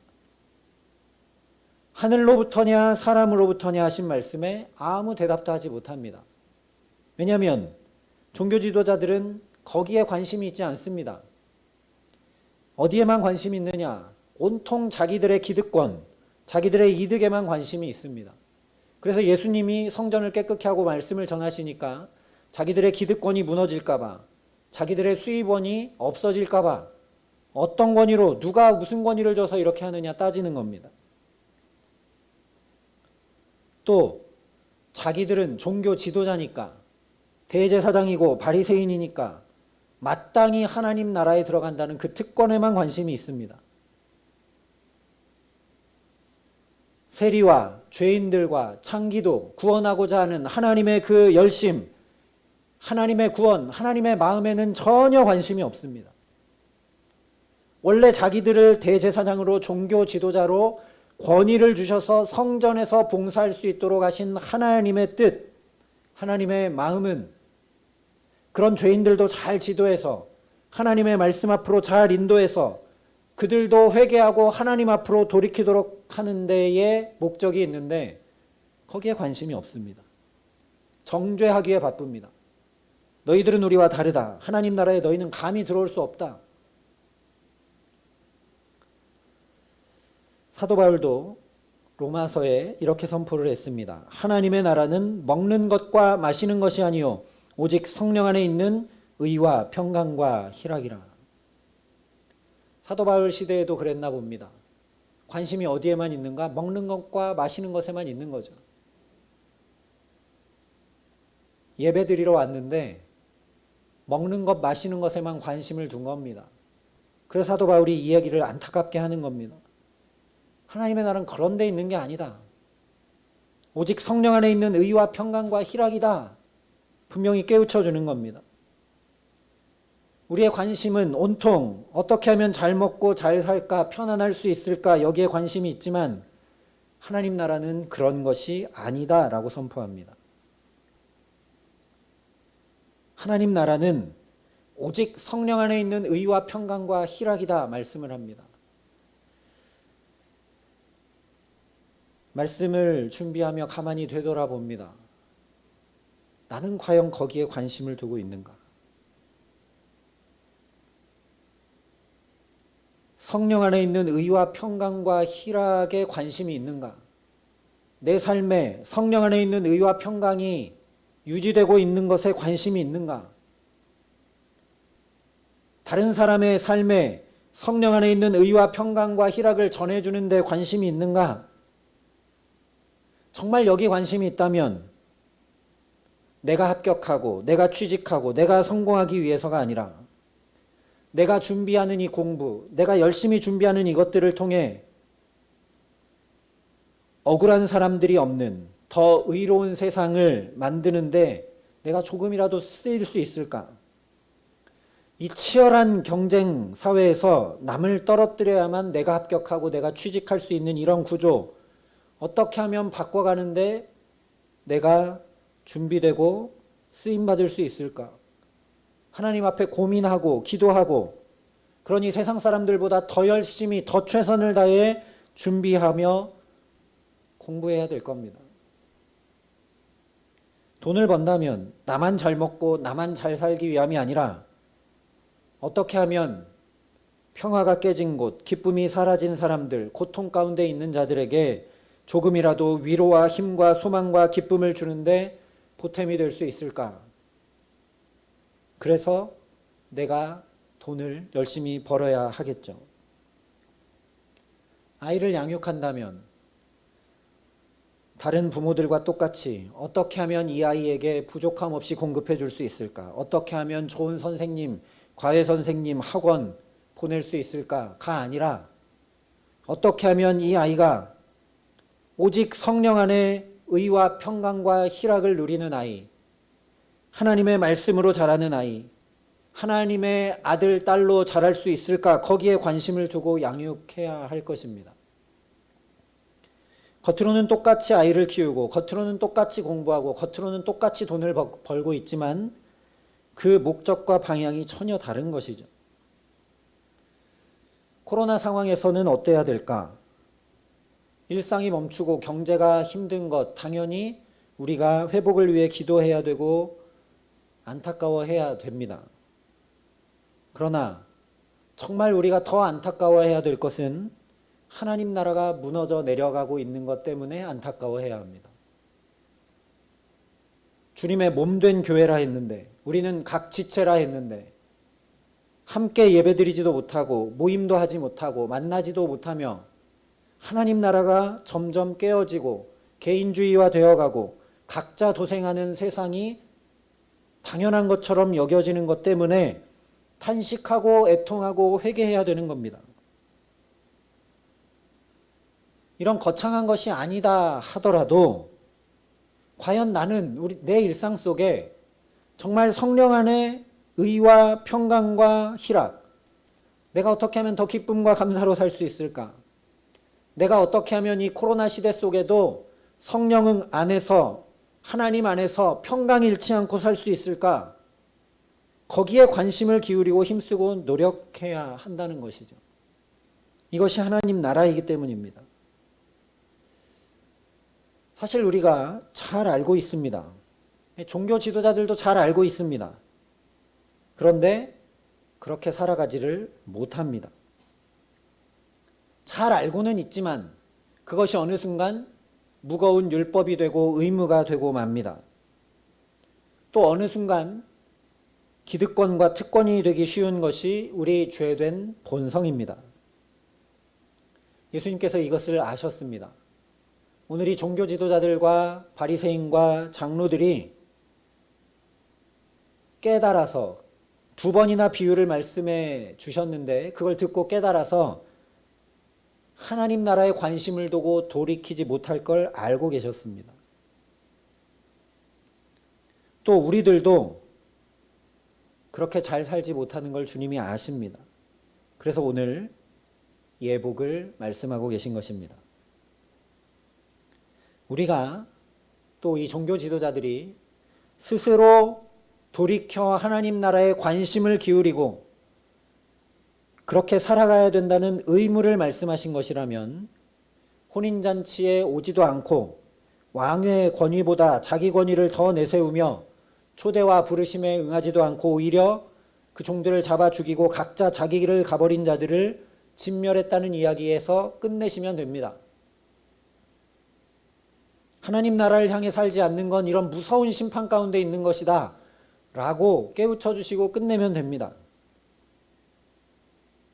하늘로부터냐 사람으로부터냐 하신 말씀에 아무 대답도 하지 못합니다. 왜냐하면 종교 지도자들은 거기에 관심이 있지 않습니다. 어디에만 관심이 있느냐? 온통 자기들의 기득권, 자기들의 이득에만 관심이 있습니다. 그래서 예수님이 성전을 깨끗게 하고 말씀을 전하시니까 자기들의 기득권이 무너질까봐, 자기들의 수입원이 없어질까봐 어떤 권위로, 누가 무슨 권위를 줘서 이렇게 하느냐 따지는 겁니다. 또 자기들은 종교 지도자니까, 대제사장이고 바리새인이니까 마땅히 하나님 나라에 들어간다는 그 특권에만 관심이 있습니다. 세리와 죄인들과 창기도 구원하고자 하는 하나님의 그 열심, 하나님의 구원, 하나님의 마음에는 전혀 관심이 없습니다. 원래 자기들을 대제사장으로 종교 지도자로 권위를 주셔서 성전에서 봉사할 수 있도록 하신 하나님의 뜻, 하나님의 마음은 그런 죄인들도 잘 지도해서 하나님의 말씀 앞으로 잘 인도해서 그들도 회개하고 하나님 앞으로 돌이키도록 하는 데에 목적이 있는데 거기에 관심이 없습니다. 정죄하기에 바쁩니다. 너희들은 우리와 다르다. 하나님 나라에 너희는 감히 들어올 수 없다. 사도 바울도 로마서에 이렇게 선포를 했습니다. 하나님의 나라는 먹는 것과 마시는 것이 아니요 오직 성령 안에 있는 의와 평강과 희락이라. 사도 바울 시대에도 그랬나 봅니다. 관심이 어디에만 있는가? 먹는 것과 마시는 것에만 있는 거죠. 예배 드리러 왔는데 먹는 것, 마시는 것에만 관심을 둔 겁니다. 그래서 사도 바울이 이 얘기를 안타깝게 하는 겁니다. 하나님의 나라는 그런 데 있는 게 아니다. 오직 성령 안에 있는 의와 평강과 희락이다. 분명히 깨우쳐 주는 겁니다. 우리의 관심은 온통 어떻게 하면 잘 먹고 잘 살까, 편안할 수 있을까 여기에 관심이 있지만 하나님 나라는 그런 것이 아니다라고 선포합니다. 하나님 나라는 오직 성령 안에 있는 의와 평강과 희락이다 말씀을 합니다. 말씀을 준비하며 가만히 되돌아봅니다. 나는 과연 거기에 관심을 두고 있는가? 성령 안에 있는 의와 평강과 희락에 관심이 있는가? 내 삶에 성령 안에 있는 의와 평강이 유지되고 있는 것에 관심이 있는가? 다른 사람의 삶에 성령 안에 있는 의와 평강과 희락을 전해주는 데 관심이 있는가? 정말 여기 관심이 있다면 내가 합격하고 내가 취직하고 내가 성공하기 위해서가 아니라 내가 준비하는 이 공부, 내가 열심히 준비하는 이것들을 통해 억울한 사람들이 없는 더 의로운 세상을 만드는데 내가 조금이라도 쓰일 수 있을까? 이 치열한 경쟁 사회에서 남을 떨어뜨려야만 내가 합격하고 내가 취직할 수 있는 이런 구조, 어떻게 하면 바꿔가는데 내가 준비되고 쓰임받을 수 있을까? 하나님 앞에 고민하고 기도하고 그러니 세상 사람들보다 더 열심히 더 최선을 다해 준비하며 공부해야 될 겁니다. 돈을 번다면 나만 잘 먹고 나만 잘 살기 위함이 아니라 어떻게 하면 평화가 깨진 곳, 기쁨이 사라진 사람들, 고통 가운데 있는 자들에게 조금이라도 위로와 힘과 소망과 기쁨을 주는데 보탬이 될 수 있을까? 그래서 내가 돈을 열심히 벌어야 하겠죠. 아이를 양육한다면 다른 부모들과 똑같이 어떻게 하면 이 아이에게 부족함 없이 공급해 줄 수 있을까? 어떻게 하면 좋은 선생님, 과외 선생님, 학원 보낼 수 있을까가 아니라 어떻게 하면 이 아이가 오직 성령 안에 의와 평강과 희락을 누리는 아이, 하나님의 말씀으로 자라는 아이, 하나님의 아들, 딸로 자랄 수 있을까? 거기에 관심을 두고 양육해야 할 것입니다. 겉으로는 똑같이 아이를 키우고 겉으로는 똑같이 공부하고 겉으로는 똑같이 돈을 벌고 있지만 그 목적과 방향이 전혀 다른 것이죠. 코로나 상황에서는 어때야 될까? 일상이 멈추고 경제가 힘든 것 당연히 우리가 회복을 위해 기도해야 되고 안타까워해야 됩니다. 그러나 정말 우리가 더 안타까워해야 될 것은 하나님 나라가 무너져 내려가고 있는 것 때문에 안타까워해야 합니다. 주님의 몸된 교회라 했는데, 우리는 각 지체라 했는데 함께 예배드리지도 못하고 모임도 하지 못하고 만나지도 못하며 하나님 나라가 점점 깨어지고 개인주의화 되어가고 각자 도생하는 세상이 당연한 것처럼 여겨지는 것 때문에 탄식하고 애통하고 회개해야 되는 겁니다. 이런 거창한 것이 아니다 하더라도 과연 나는 내 일상 속에 정말 성령 안에 의와 평강과 희락, 내가 어떻게 하면 더 기쁨과 감사로 살 수 있을까? 내가 어떻게 하면 이 코로나 시대 속에도 성령 안에서, 하나님 안에서 평강 잃지 않고 살 수 있을까? 거기에 관심을 기울이고 힘쓰고 노력해야 한다는 것이죠. 이것이 하나님 나라이기 때문입니다. 사실 우리가 잘 알고 있습니다. 종교 지도자들도 잘 알고 있습니다. 그런데 그렇게 살아가지를 못합니다. 잘 알고는 있지만 그것이 어느 순간 무거운 율법이 되고 의무가 되고 맙니다. 또 어느 순간 기득권과 특권이 되기 쉬운 것이 우리 죄된 본성입니다. 예수님께서 이것을 아셨습니다. 오늘 이 종교 지도자들과 바리새인과 장로들이 깨달아서 2번이나 비유를 말씀해 주셨는데 그걸 듣고 깨달아서 하나님 나라에 관심을 두고 돌이키지 못할 걸 알고 계셨습니다. 또 우리들도 그렇게 잘 살지 못하는 걸 주님이 아십니다. 그래서 오늘 예복을 말씀하고 계신 것입니다. 우리가 또 이 종교 지도자들이 스스로 돌이켜 하나님 나라에 관심을 기울이고 그렇게 살아가야 된다는 의무를 말씀하신 것이라면 혼인잔치에 오지도 않고 왕의 권위보다 자기 권위를 더 내세우며 초대와 부르심에 응하지도 않고 오히려 그 종들을 잡아 죽이고 각자 자기 길을 가버린 자들을 진멸했다는 이야기에서 끝내시면 됩니다. 하나님 나라를 향해 살지 않는 건 이런 무서운 심판 가운데 있는 것이다 라고 깨우쳐 주시고 끝내면 됩니다.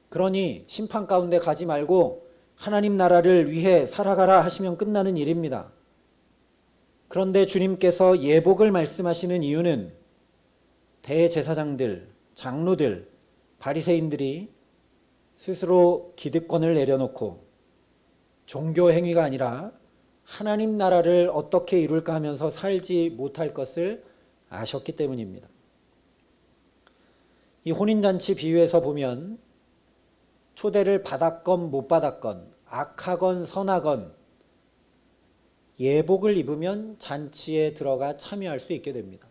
그러니 심판 가운데 가지 말고 하나님 나라를 위해 살아가라 하시면 끝나는 일입니다. 그런데 주님께서 예복을 말씀하시는 이유는 대제사장들, 장로들, 바리새인들이 스스로 기득권을 내려놓고 종교 행위가 아니라 하나님 나라를 어떻게 이룰까 하면서 살지 못할 것을 아셨기 때문입니다. 이 혼인잔치 비유에서 보면 초대를 받았건 못 받았건 악하건 선하건 예복을 입으면 잔치에 들어가 참여할 수 있게 됩니다.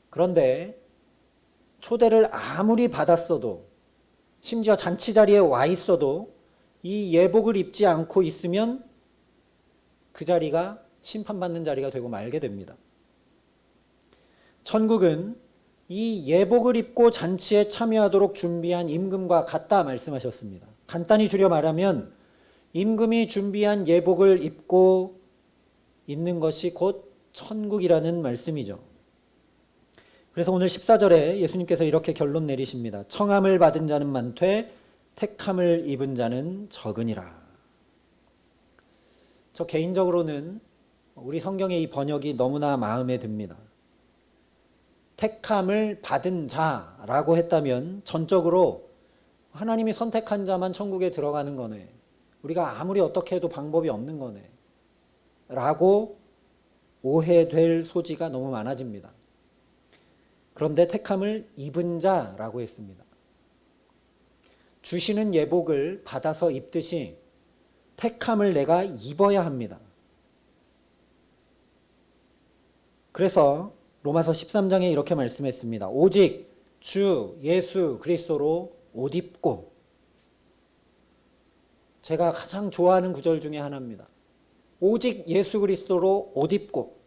그런데 초대를 아무리 받았어도 심지어 잔치 자리에 와 있어도 이 예복을 입지 않고 있으면 그 자리가 심판받는 자리가 되고 말게 됩니다. 천국은 이 예복을 입고 잔치에 참여하도록 준비한 임금과 같다 말씀하셨습니다. 간단히 줄여 말하면 임금이 준비한 예복을 입고 있는 것이 곧 천국이라는 말씀이죠. 그래서 오늘 14절에 예수님께서 이렇게 결론 내리십니다. 청함을 받은 자는 많되 택함을 입은 자는 적으니라. 저 개인적으로는 우리 성경의 이 번역이 너무나 마음에 듭니다. 택함을 받은 자라고 했다면 전적으로 하나님이 선택한 자만 천국에 들어가는 거네. 우리가 아무리 어떻게 해도 방법이 없는 거네. 라고 오해될 소지가 너무 많아집니다. 그런데 택함을 입은 자라고 했습니다. 주시는 예복을 받아서 입듯이 택함을 내가 입어야 합니다. 그래서 로마서 13장에 이렇게 말씀했습니다. 오직 주 예수 그리스도로 옷 입고 제가 가장 좋아하는 구절 중에 하나입니다. 오직 예수 그리스도로 옷 입고,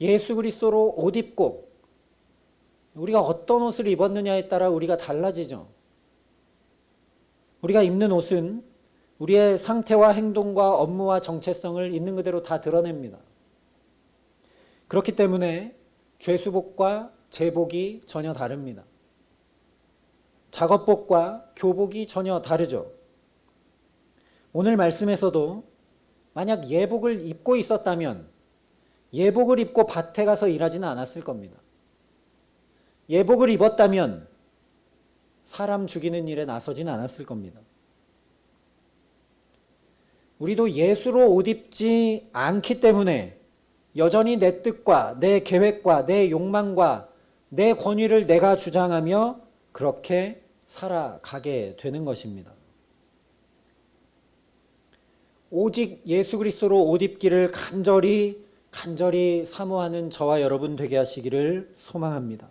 예수 그리스도로 옷 입고, 우리가 어떤 옷을 입었느냐에 따라 우리가 달라지죠. 우리가 입는 옷은 우리의 상태와 행동과 업무와 정체성을 있는 그대로 다 드러냅니다. 그렇기 때문에 죄수복과 제복이 전혀 다릅니다. 작업복과 교복이 전혀 다르죠. 오늘 말씀에서도 만약 예복을 입고 있었다면 예복을 입고 밭에 가서 일하지는 않았을 겁니다. 예복을 입었다면 사람 죽이는 일에 나서지는 않았을 겁니다. 우리도 예수로 옷 입지 않기 때문에 여전히 내 뜻과 내 계획과 내 욕망과 내 권위를 내가 주장하며 그렇게 살아가게 되는 것입니다. 오직 예수 그리스도로 옷 입기를 간절히 사모하는 저와 여러분 되게 하시기를 소망합니다.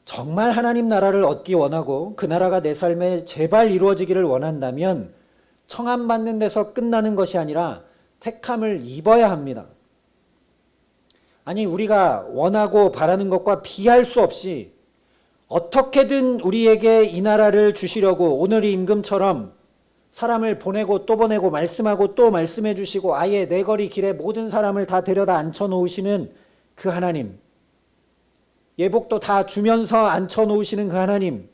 정말 하나님 나라를 얻기 원하고 그 나라가 내 삶에 제발 이루어지기를 원한다면 청함받는 데서 끝나는 것이 아니라 택함을 입어야 합니다. 아니, 우리가 원하고 바라는 것과 비할 수 없이 어떻게든 우리에게 이 나라를 주시려고 오늘 이 임금처럼 사람을 보내고 또 보내고 말씀하고 또 말씀해 주시고 아예 내 거리 길에 모든 사람을 다 데려다 앉혀 놓으시는 그 하나님, 예복도 다 주면서 앉혀 놓으시는 그 하나님,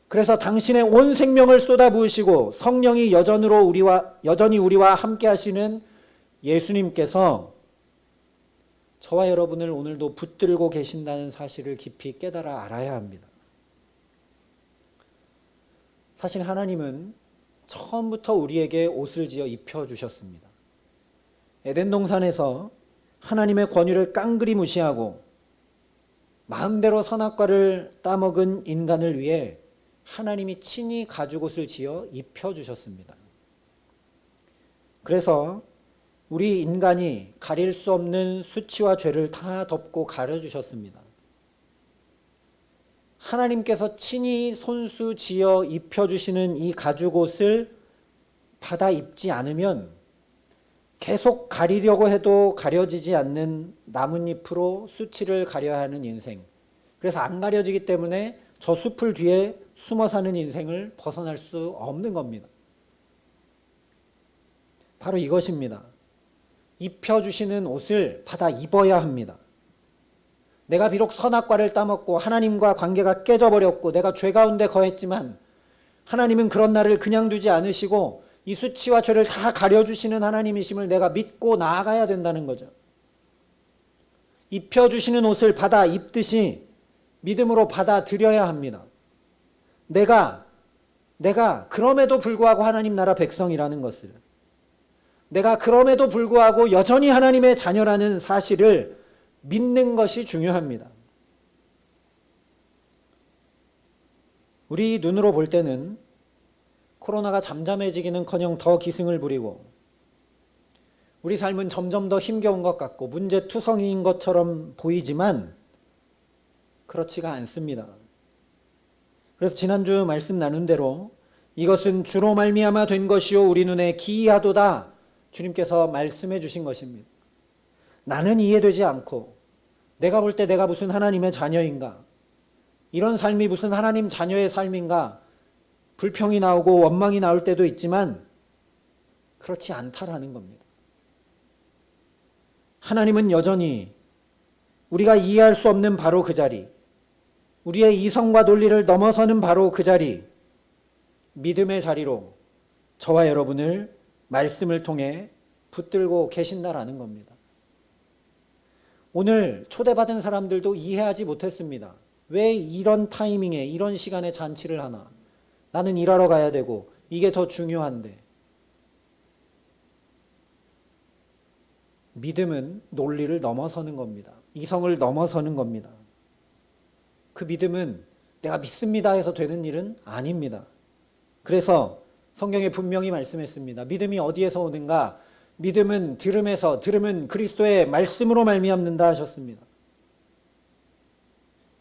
그래서 당신의 온 생명을 쏟아부으시고 성령이 여전히 우리와 함께 하시는 예수님께서 저와 여러분을 오늘도 붙들고 계신다는 사실을 깊이 깨달아 알아야 합니다. 사실 하나님은 처음부터 우리에게 옷을 지어 입혀주셨습니다. 에덴 동산에서 하나님의 권위를 깡그리 무시하고 마음대로 선악과를 따먹은 인간을 위해 하나님이 친히 가죽옷을 지어 입혀주셨습니다. 그래서 우리 인간이 가릴 수 없는 수치와 죄를 다 덮고 가려주셨습니다. 하나님께서 친히 손수 지어 입혀주시는 이 가죽옷을 받아 입지 않으면 계속 가리려고 해도 가려지지 않는 나뭇잎으로 수치를 가려야 하는 인생, 그래서 안 가려지기 때문에 저 숲을 뒤에 숨어 사는 인생을 벗어날 수 없는 겁니다. 바로 이것입니다. 입혀주시는 옷을 받아 입어야 합니다. 내가 비록 선악과를 따먹고 하나님과 관계가 깨져버렸고 내가 죄 가운데 거했지만 하나님은 그런 나를 그냥 두지 않으시고 이 수치와 죄를 다 가려주시는 하나님이심을 내가 믿고 나아가야 된다는 거죠. 입혀주시는 옷을 받아 입듯이 믿음으로 받아들여야 합니다. 내가 그럼에도 불구하고 하나님 나라 백성이라는 것을, 내가 그럼에도 불구하고 여전히 하나님의 자녀라는 사실을 믿는 것이 중요합니다. 우리 눈으로 볼 때는 코로나가 잠잠해지기는커녕 더 기승을 부리고 우리 삶은 점점 더 힘겨운 것 같고 문제투성이인 것처럼 보이지만 그렇지가 않습니다. 그래서 지난주 말씀 나눈 대로 이것은 주로 말미암아 된 것이요 우리 눈에 기이하도다 주님께서 말씀해 주신 것입니다. 나는 이해되지 않고 내가 볼 때 내가 무슨 하나님의 자녀인가, 이런 삶이 무슨 하나님 자녀의 삶인가 불평이 나오고 원망이 나올 때도 있지만 그렇지 않다라는 겁니다. 하나님은 여전히 우리가 이해할 수 없는 바로 그 자리, 우리의 이성과 논리를 넘어서는 바로 그 자리, 믿음의 자리로 저와 여러분을 말씀을 통해 붙들고 계신다라는 겁니다. 오늘 초대받은 사람들도 이해하지 못했습니다. 왜 이런 타이밍에 이런 시간에 잔치를 하나? 나는 일하러 가야 되고 이게 더 중요한데. 믿음은 논리를 넘어서는 겁니다. 이성을 넘어서는 겁니다. 그 믿음은 내가 믿습니다 해서 되는 일은 아닙니다. 그래서 성경에 분명히 말씀했습니다. 믿음이 어디에서 오는가? 믿음은 들음에서, 들음은 그리스도의 말씀으로 말미암는다 하셨습니다.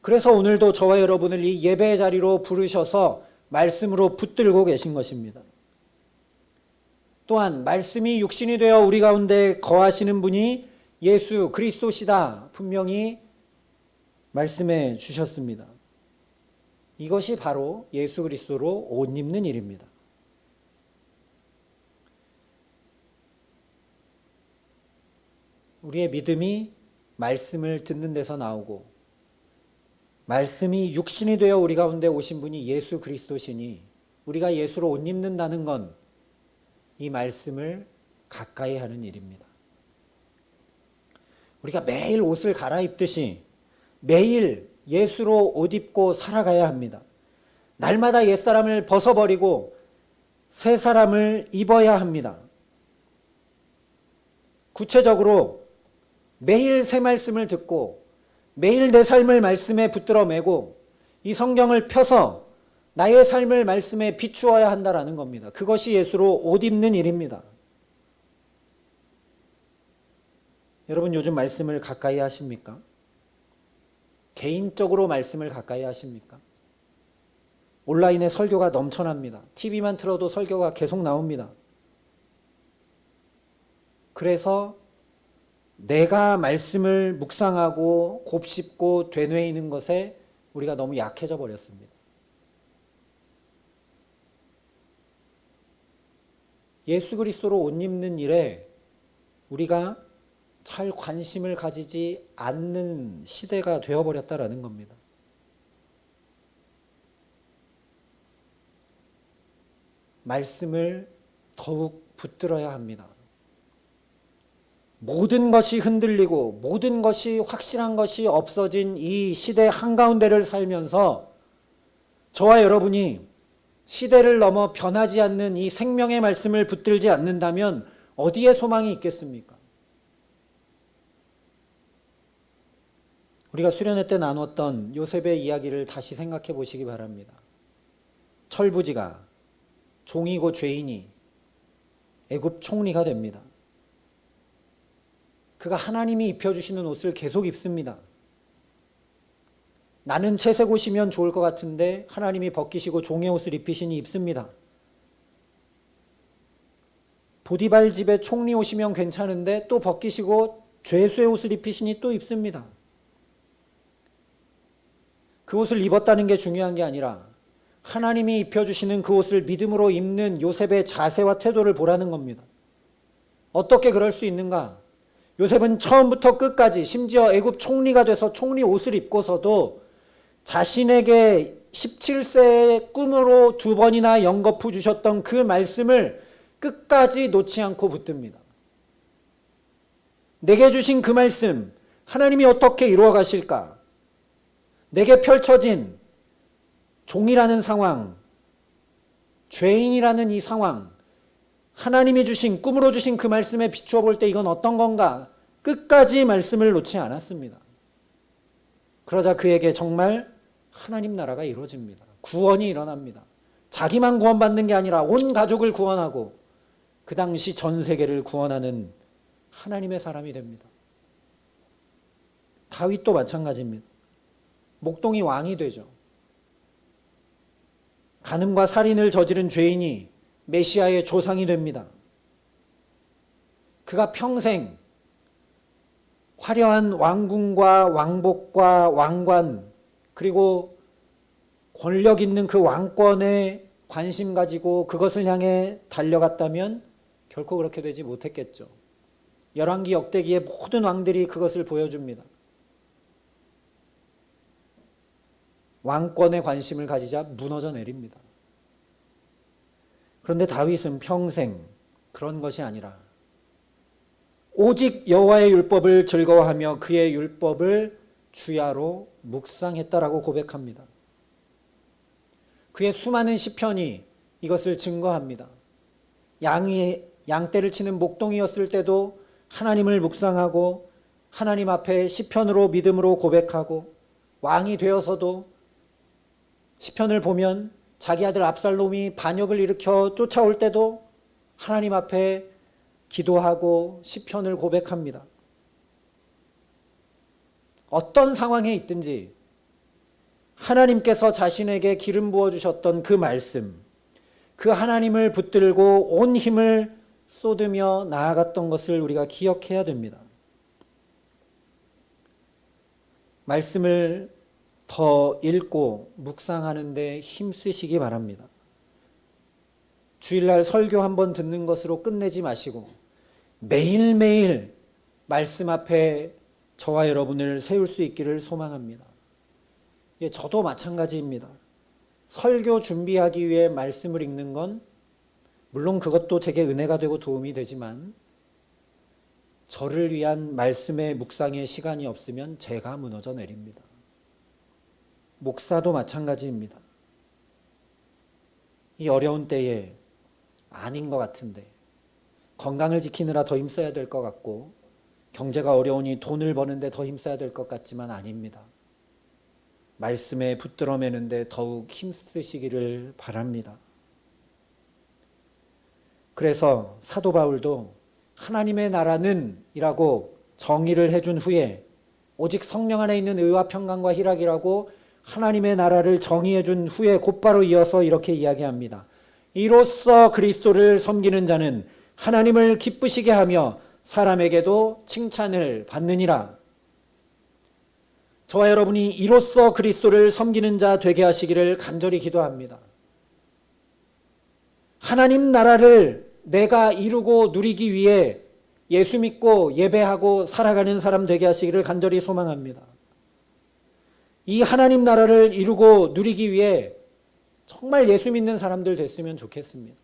그래서 오늘도 저와 여러분을 이 예배의 자리로 부르셔서 말씀으로 붙들고 계신 것입니다. 또한 말씀이 육신이 되어 우리 가운데 거하시는 분이 예수 그리스도시다 분명히 말씀해 주셨습니다. 이것이 바로 예수 그리스도로 옷 입는 일입니다. 우리의 믿음이 말씀을 듣는 데서 나오고 말씀이 육신이 되어 우리 가운데 오신 분이 예수 그리스도시니 우리가 예수로 옷 입는다는 건 이 말씀을 가까이 하는 일입니다. 우리가 매일 옷을 갈아입듯이 매일 예수로 옷 입고 살아가야 합니다. 날마다 옛사람을 벗어버리고 새 사람을 입어야 합니다. 구체적으로 매일 새 말씀을 듣고 매일 내 삶을 말씀에 붙들어 매고 이 성경을 펴서 나의 삶을 말씀에 비추어야 한다라는 겁니다. 그것이 예수로 옷 입는 일입니다. 여러분 요즘 말씀을 가까이 하십니까? 개인적으로 말씀을 가까이 하십니까? 온라인에 설교가 넘쳐납니다. TV만 틀어도 설교가 계속 나옵니다. 그래서 내가 말씀을 묵상하고 곱씹고 되뇌이는 것에 우리가 너무 약해져 버렸습니다. 예수 그리스도로 옷 입는 일에 우리가 잘 관심을 가지지 않는 시대가 되어버렸다라는 겁니다. 말씀을 더욱 붙들어야 합니다. 모든 것이 흔들리고 모든 것이 확실한 것이 없어진 이 시대 한가운데를 살면서 저와 여러분이 시대를 넘어 변하지 않는 이 생명의 말씀을 붙들지 않는다면 어디에 소망이 있겠습니까? 우리가 수련회 때 나눴던 요셉의 이야기를 다시 생각해 보시기 바랍니다. 철부지가 종이고 죄인이 애굽 총리가 됩니다. 그가 하나님이 입혀주시는 옷을 계속 입습니다. 나는 채색 옷이면 좋을 것 같은데 하나님이 벗기시고 종의 옷을 입히시니 입습니다. 보디발 집에 총리 옷이면 괜찮은데 또 벗기시고 죄수의 옷을 입히시니 또 입습니다. 그 옷을 입었다는 게 중요한 게 아니라 하나님이 입혀주시는 그 옷을 믿음으로 입는 요셉의 자세와 태도를 보라는 겁니다. 어떻게 그럴 수 있는가? 요셉은 처음부터 끝까지 심지어 애굽 총리가 돼서 총리 옷을 입고서도 자신에게 17세의 꿈으로 2번이나 연거푸 주셨던 그 말씀을 끝까지 놓지 않고 붙듭니다. 내게 주신 그 말씀 하나님이 어떻게 이루어 가실까? 내게 펼쳐진 종이라는 상황, 죄인이라는 이 상황, 하나님이 주신 꿈으로 주신 그 말씀에 비추어 볼 때 이건 어떤 건가? 끝까지 말씀을 놓지 않았습니다. 그러자 그에게 정말 하나님 나라가 이루어집니다. 구원이 일어납니다. 자기만 구원받는 게 아니라 온 가족을 구원하고 그 당시 전 세계를 구원하는 하나님의 사람이 됩니다. 다윗도 마찬가지입니다. 목동이 왕이 되죠. 간음과 살인을 저지른 죄인이 메시아의 조상이 됩니다. 그가 평생 화려한 왕궁과 왕복과 왕관 그리고 권력 있는 그 왕권에 관심 가지고 그것을 향해 달려갔다면 결코 그렇게 되지 못했겠죠. 열왕기 역대기의 모든 왕들이 그것을 보여줍니다. 왕권에 관심을 가지자 무너져 내립니다. 그런데 다윗은 평생 그런 것이 아니라 오직 여호와의 율법을 즐거워하며 그의 율법을 주야로 묵상했다라고 고백합니다. 그의 수많은 시편이 이것을 증거합니다. 양떼를 치는 목동이었을 때도 하나님을 묵상하고 하나님 앞에 시편으로 믿음으로 고백하고 왕이 되어서도 시편을 보면 자기 아들 압살롬이 반역을 일으켜 쫓아올 때도 하나님 앞에 기도하고 시편을 고백합니다. 어떤 상황에 있든지 하나님께서 자신에게 기름 부어주셨던 그 말씀, 그 하나님을 붙들고 온 힘을 쏟으며 나아갔던 것을 우리가 기억해야 됩니다. 말씀을 더 읽고 묵상하는 데 힘쓰시기 바랍니다. 주일날 설교 한번 듣는 것으로 끝내지 마시고 매일매일 말씀 앞에 저와 여러분을 세울 수 있기를 소망합니다. 예, 저도 마찬가지입니다. 설교 준비하기 위해 말씀을 읽는 건 물론 그것도 제게 은혜가 되고 도움이 되지만 저를 위한 말씀의 묵상의 시간이 없으면 제가 무너져 내립니다. 목사도 마찬가지입니다. 이 어려운 때에 아닌 것 같은데 건강을 지키느라 더 힘써야 될 것 같고 경제가 어려우니 돈을 버는데 더 힘써야 될 것 같지만 아닙니다. 말씀에 붙들어 매는데 더욱 힘쓰시기를 바랍니다. 그래서 사도 바울도 하나님의 나라는 이라고 정의를 해준 후에 오직 성령 안에 있는 의와 평강과 희락이라고 하나님의 나라를 정의해 준 후에 곧바로 이어서 이렇게 이야기합니다. 이로써 그리스도를 섬기는 자는 하나님을 기쁘시게 하며 사람에게도 칭찬을 받느니라. 저와 여러분이 이로써 그리스도를 섬기는 자 되게 하시기를 간절히 기도합니다. 하나님 나라를 내가 이루고 누리기 위해 예수 믿고 예배하고 살아가는 사람 되게 하시기를 간절히 소망합니다. 이 하나님 나라를 이루고 누리기 위해 정말 예수 믿는 사람들 됐으면 좋겠습니다.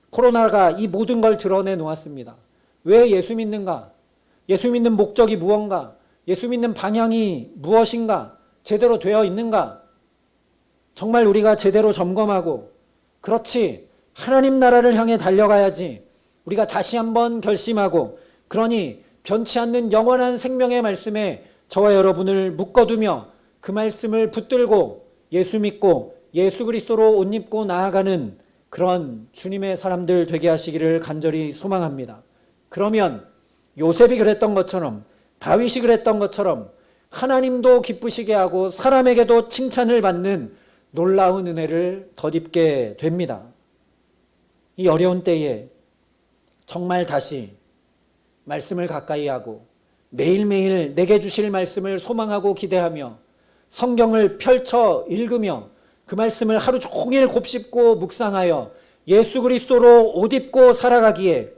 코로나가 이 모든 걸 드러내 놓았습니다. 왜 예수 믿는가? 예수 믿는 목적이 무언가? 예수 믿는 방향이 무엇인가? 제대로 되어 있는가? 정말 우리가 제대로 점검하고 그렇지 하나님 나라를 향해 달려가야지 우리가 다시 한번 결심하고 그러니 변치 않는 영원한 생명의 말씀에 저와 여러분을 묶어두며 그 말씀을 붙들고 예수 믿고 예수 그리스도로 옷 입고 나아가는 그런 주님의 사람들 되게 하시기를 간절히 소망합니다. 그러면 요셉이 그랬던 것처럼 다윗이 그랬던 것처럼 하나님도 기쁘시게 하고 사람에게도 칭찬을 받는 놀라운 은혜를 덧입게 됩니다. 이 어려운 때에 정말 다시 말씀을 가까이 하고 매일매일 내게 주실 말씀을 소망하고 기대하며 성경을 펼쳐 읽으며 그 말씀을 하루 종일 곱씹고 묵상하여 예수 그리스도로 옷 입고 살아가기에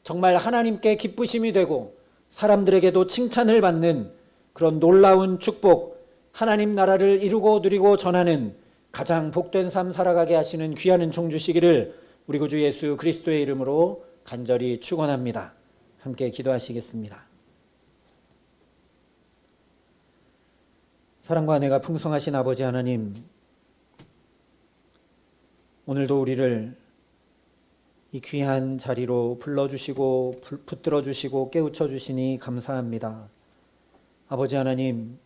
정말 하나님께 기쁘심이 되고 사람들에게도 칭찬을 받는 그런 놀라운 축복, 하나님 나라를 이루고 누리고 전하는 가장 복된 삶 살아가게 하시는 귀한 은총 주시기를 우리 구주 예수 그리스도의 이름으로 간절히 축원합니다. 함께 기도하시겠습니다. 사랑과 은혜가 풍성하신 아버지 하나님, 오늘도 우리를 이 귀한 자리로 불러주시고 붙들어주시고 깨우쳐주시니 감사합니다. 아버지 하나님,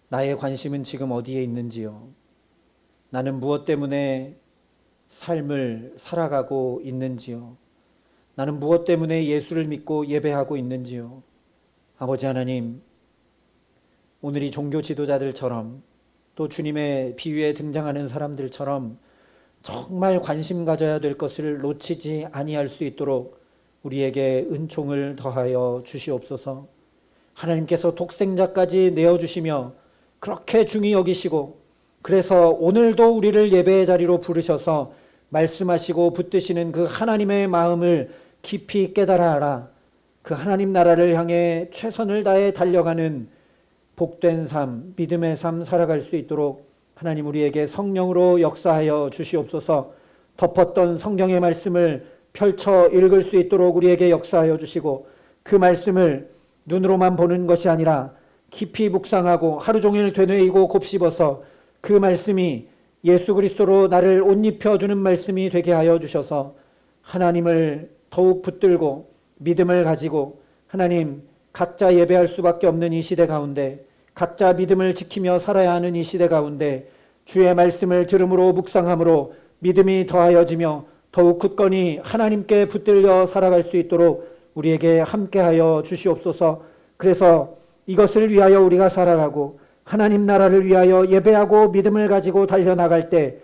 나의 관심은 지금 어디에 있는지요? 나는 무엇 때문에 삶을 살아가고 있는지요? 나는 무엇 때문에 예수를 믿고 예배하고 있는지요? 아버지 하나님, 오늘 이 종교 지도자들처럼 또 주님의 비유에 등장하는 사람들처럼 정말 관심 가져야 될 것을 놓치지 아니할 수 있도록 우리에게 은총을 더하여 주시옵소서. 하나님께서 독생자까지 내어주시며 그렇게 중히 여기시고 그래서 오늘도 우리를 예배의 자리로 부르셔서 말씀하시고 붙드시는 그 하나님의 마음을 깊이 깨달아 알아 그 하나님 나라를 향해 최선을 다해 달려가는 복된 삶, 믿음의 삶 살아갈 수 있도록 하나님 우리에게 성령으로 역사하여 주시옵소서. 덮었던 성경의 말씀을 펼쳐 읽을 수 있도록 우리에게 역사하여 주시고 그 말씀을 눈으로만 보는 것이 아니라 깊이 묵상하고 하루 종일 되뇌이고 곱씹어서 그 말씀이 예수 그리스도로 나를 옷 입혀주는 말씀이 되게 하여 주셔서 하나님을 더욱 붙들고 믿음을 가지고 하나님 각자 예배할 수밖에 없는 이 시대 가운데 각자 믿음을 지키며 살아야 하는 이 시대 가운데 주의 말씀을 들음으로 묵상함으로 믿음이 더하여지며 더욱 굳건히 하나님께 붙들려 살아갈 수 있도록 우리에게 함께하여 주시옵소서. 그래서 이것을 위하여 우리가 살아가고 하나님 나라를 위하여 예배하고 믿음을 가지고 달려나갈 때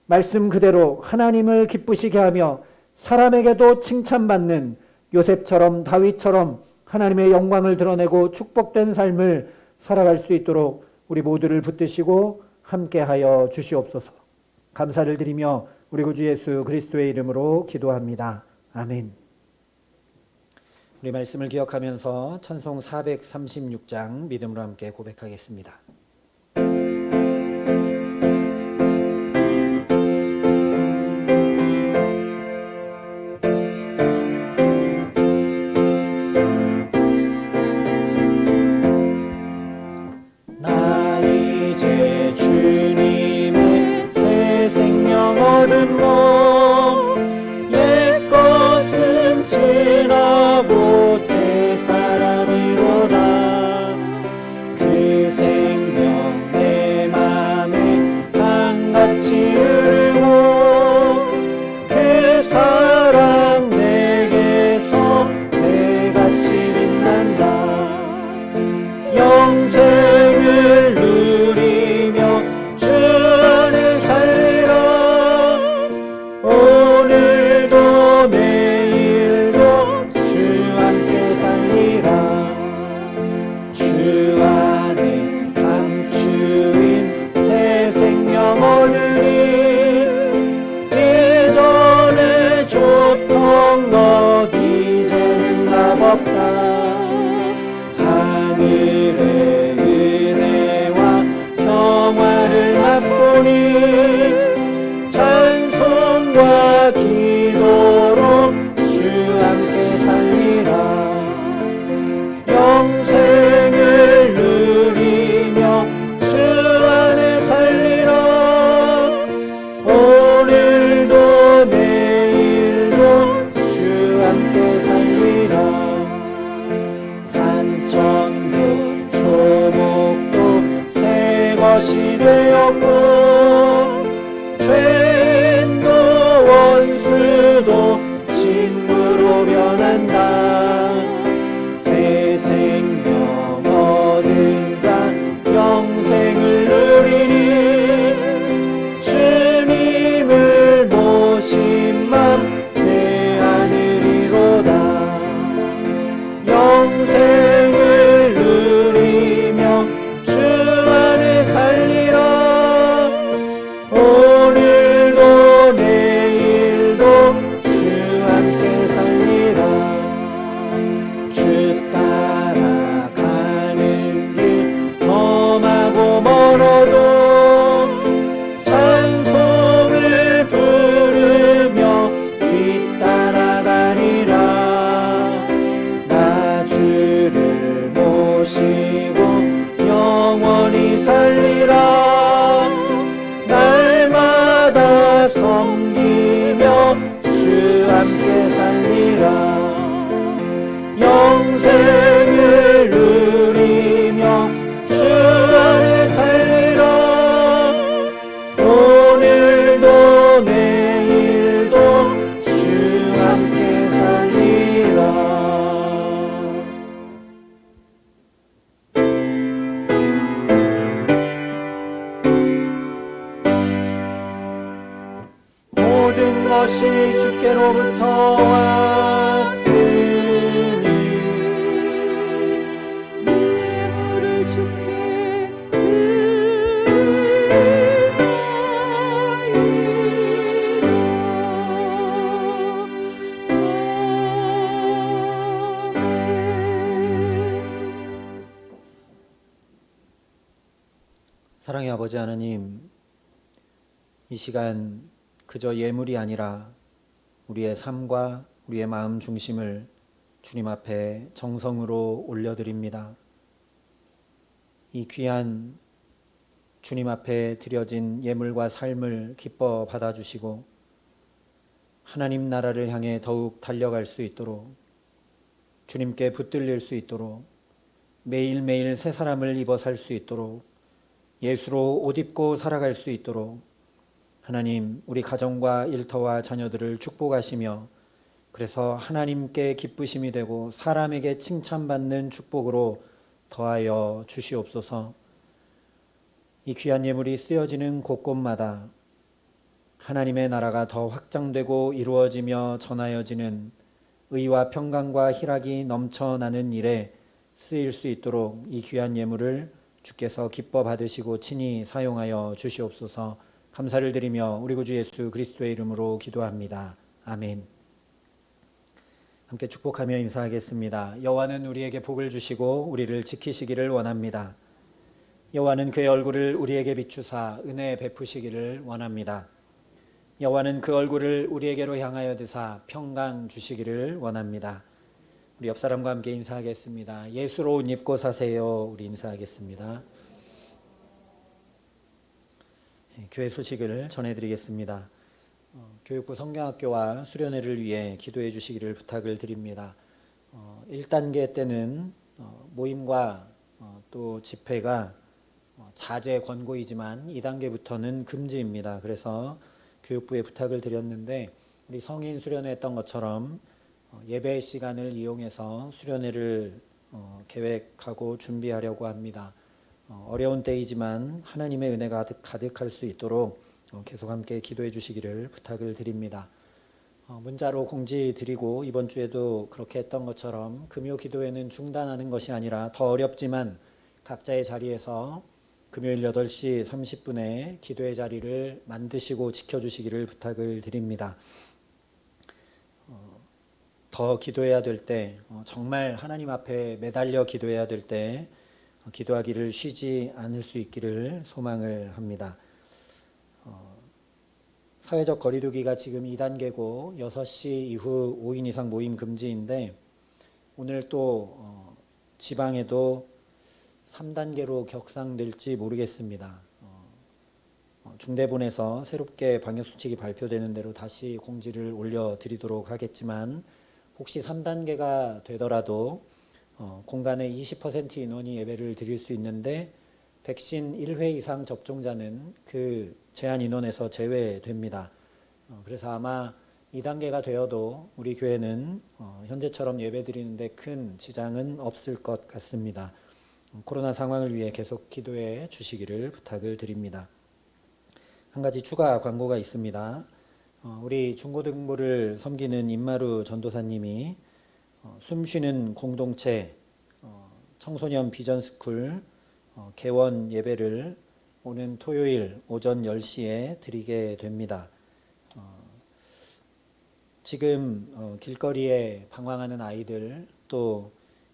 말씀 그대로 하나님을 기쁘시게 하며 사람에게도 칭찬받는 요셉처럼 다윗처럼 하나님의 영광을 드러내고 축복된 삶을 살아갈 수 있도록 우리 모두를 붙드시고 함께하여 주시옵소서. 감사를 드리며 우리 구주 예수 그리스도의 이름으로 기도합니다. 아멘. 우리 말씀을 기억하면서 찬송 436장 믿음으로 함께 고백하겠습니다. 나 이제 주님의 새 생명 얻은 몸 옛것은 지나고 새 사람이로다. 그 생명 내 맘에 강같이 흐르고 그 사랑 내게서 해같이 빛난다. 영생을 누리며 주 안에 살리라. 오늘도 내일도 주 함께 살리라. 주 안에 감추인 새 생명 얻으니 이전에 줬던 것 이제는 값없다. 하늘의 은혜와 평화를 맛보니 찬송과 기도로 주 함께 살리라. 영생을 누리며 주 안에 살리라. 오늘도 내일도 주 함께 살리라. 산천도 소목도 새 것이 되었고 죄인도 원수도 친구로 변한다. 새 생명 얻은 자 영생을 누리니 주님을 모신 맘 새 하늘이로다. 영생을 누리며 주 안에 살리라. 오늘도 내일도 주 함께 살리라. 주 따라가는 길 험하고 멀어도 찬송을 부르며 뒤따라가리라. 나 주를 모시고 영원히 살리라. 날마다 섬기며 주 함께 살리라. 영생을 누리며 주 안에 살리라. 오늘도 내일도 주 함께 살리라. 모든 것이 주께로부터 왔으니 예물을 주께 사랑의 아버지 하나님, 이 시간 그저 예물이 아니라 우리의 삶과 우리의 마음 중심을 주님 앞에 정성으로 올려드립니다. 이 귀한 주님 앞에 드려진 예물과 삶을 기뻐 받아주시고 하나님 나라를 향해 더욱 달려갈 수 있도록, 주님께 붙들릴 수 있도록, 매일매일 새 사람을 입어 살 수 있도록, 예수로 옷 입고 살아갈 수 있도록 하나님, 우리 가정과 일터와 자녀들을 축복하시며, 그래서 하나님께 기쁘심이 되고 사람에게 칭찬받는 축복으로 더하여 주시옵소서. 이 귀한 예물이 쓰여지는 곳곳마다 하나님의 나라가 더 확장되고 이루어지며 전하여지는 의와 평강과 희락이 넘쳐나는 일에 쓰일 수 있도록 이 귀한 예물을 주께서 기뻐 받으시고 친히 사용하여 주시옵소서. 감사를 드리며 우리 구주 예수 그리스도의 이름으로 기도합니다. 아멘. 함께 축복하며 인사하겠습니다. 여호와는 우리에게 복을 주시고 우리를 지키시기를 원합니다. 여호와는 그의 얼굴을 우리에게 비추사 은혜 베푸시기를 원합니다. 여호와는 그 얼굴을 우리에게로 향하여 드사 평강 주시기를 원합니다. 우리 옆 사람과 함께 인사하겠습니다. 예수로 옷 입고 사세요. 우리 인사하겠습니다. 교회 소식을 전해드리겠습니다. 교육부 성경학교와 수련회를 위해 기도해 주시기를 부탁을 드립니다. 1단계 때는 모임과 또 집회가 자제 권고이지만 2단계부터는 금지입니다. 그래서 교육부에 부탁을 드렸는데 우리 성인 수련회 했던 것처럼 예배 시간을 이용해서 수련회를 계획하고 준비하려고 합니다. 어려운 때이지만 하나님의 은혜가 가득할 수 있도록 계속 함께 기도해 주시기를 부탁을 드립니다. 문자로 공지 드리고 이번 주에도 그렇게 했던 것처럼 금요 기도회는 중단하는 것이 아니라 더 어렵지만 각자의 자리에서 금요일 8시 30분에 기도의 자리를 만드시고 지켜주시기를 부탁을 드립니다. 더 기도해야 될 때, 정말 하나님 앞에 매달려 기도해야 될 때 기도하기를 쉬지 않을 수 있기를 소망을 합니다. 사회적 거리두기가 지금 2단계고 6시 이후 5인 이상 모임 금지인데 오늘 또 지방에도 3단계로 격상될지 모르겠습니다. 중대본에서 새롭게 방역수칙이 발표되는 대로 다시 공지를 올려드리도록 하겠지만 혹시 3단계가 되더라도 공간의 20% 인원이 예배를 드릴 수 있는데 백신 1회 이상 접종자는 그 제한 인원에서 제외됩니다. 그래서 아마 2단계가 되어도 우리 교회는 현재처럼 예배 드리는데 큰 지장은 없을 것 같습니다. 코로나 상황을 위해 계속 기도해 주시기를 부탁을 드립니다. 한 가지 추가 광고가 있습니다. 우리 중고등부를 섬기는 임마루 전도사님이 숨쉬는 공동체 청소년 비전스쿨 개원 예배를 오는 토요일 오전 10시에 드리게 됩니다. 지금 길거리에 방황하는 아이들 또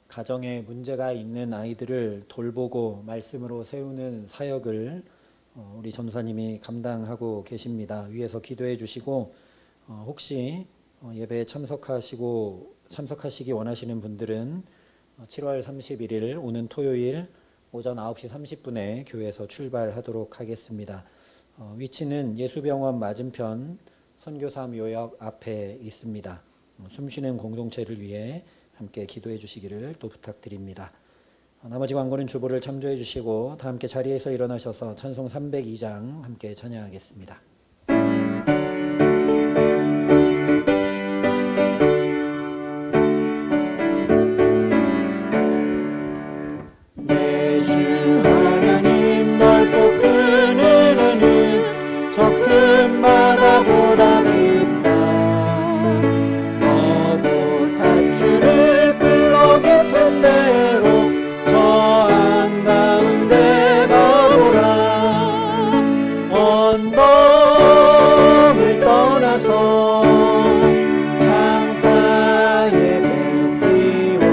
가정에 문제가 있는 아이들을 돌보고 말씀으로 세우는 사역을 우리 전도사님이 감당하고 계십니다. 위에서 기도해 주시고 혹시 예배에 참석하시기 원하시는 분들은 7월 31일 오는 토요일 오전 9시 30분에 교회에서 출발하도록 하겠습니다. 위치는 예수병원 맞은편 선교사 묘역 앞에 있습니다. 숨쉬는 공동체를 위해 함께 기도해 주시기를 또 부탁드립니다. 나머지 광고는 주보를 참조해 주시고 다 함께 자리에서 일어나셔서 찬송 302장 함께 찬양하겠습니다. 내 주 하나님 넓고 큰 은혜는 저 큰 바다보다 깊다. 너도 닷줄을 끌어 깊은 데로 저 한가운데 가보라. 언덕을 떠나서 창가에 배 띄워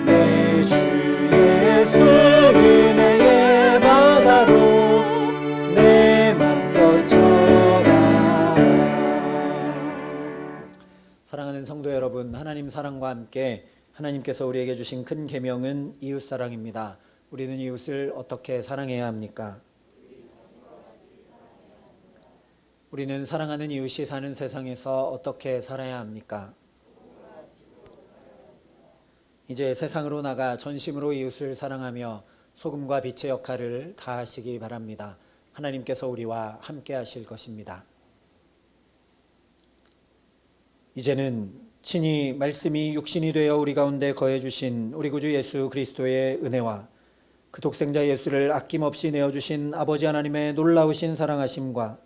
내 주 예수 은혜의 바다로 내 맘 뻗쳐가. 사랑하는 성도 여러분, 하나님 사랑과 함께 하나님께서 우리에게 주신 큰 계명은 이웃사랑입니다. 우리는 이웃을 어떻게 사랑해야 합니까? 우리는 사랑하는 이웃이 사는 세상에서 어떻게 살아야 합니까? 이제 세상으로 나가 전심으로 이웃을 사랑하며 소금과 빛의 역할을 다하시기 바랍니다. 하나님께서 우리와 함께 하실 것입니다. 이제는 친히 말씀이 육신이 되어 우리 가운데 거해 주신 우리 구주 예수 그리스도의 은혜와 그 독생자 예수를 아낌없이 내어주신 아버지 하나님의 놀라우신 사랑하심과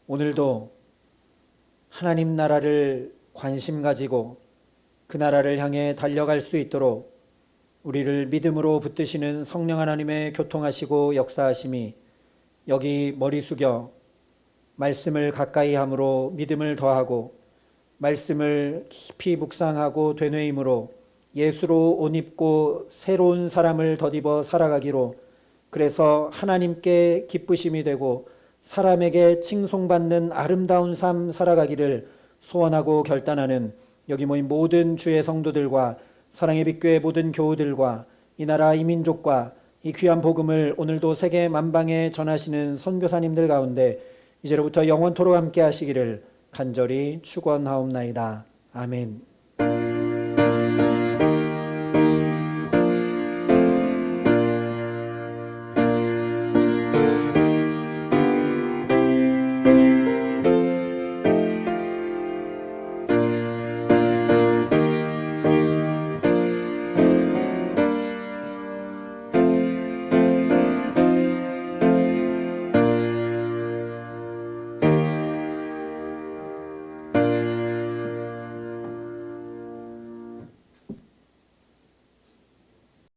오늘도 하나님 나라를 관심 가지고 그 나라를 향해 달려갈 수 있도록 우리를 믿음으로 붙드시는 성령 하나님의 교통하시고 역사하심이 여기 머리 숙여 말씀을 가까이 함으로 믿음을 더하고 말씀을 깊이 묵상하고 되뇌임으로 예수로 옷 입고 새로운 사람을 덧입어 살아가기로, 그래서 하나님께 기쁘심이 되고 사람에게 칭송받는 아름다운 삶 살아가기를 소원하고 결단하는 여기 모인 모든 주의 성도들과 사랑의 빛교회 모든 교우들과 이 나라 이 민족과 이 귀한 복음을 오늘도 세계 만방에 전하시는 선교사님들 가운데 이제로부터 영원토록 함께 하시기를 간절히 축원하옵나이다. 아멘.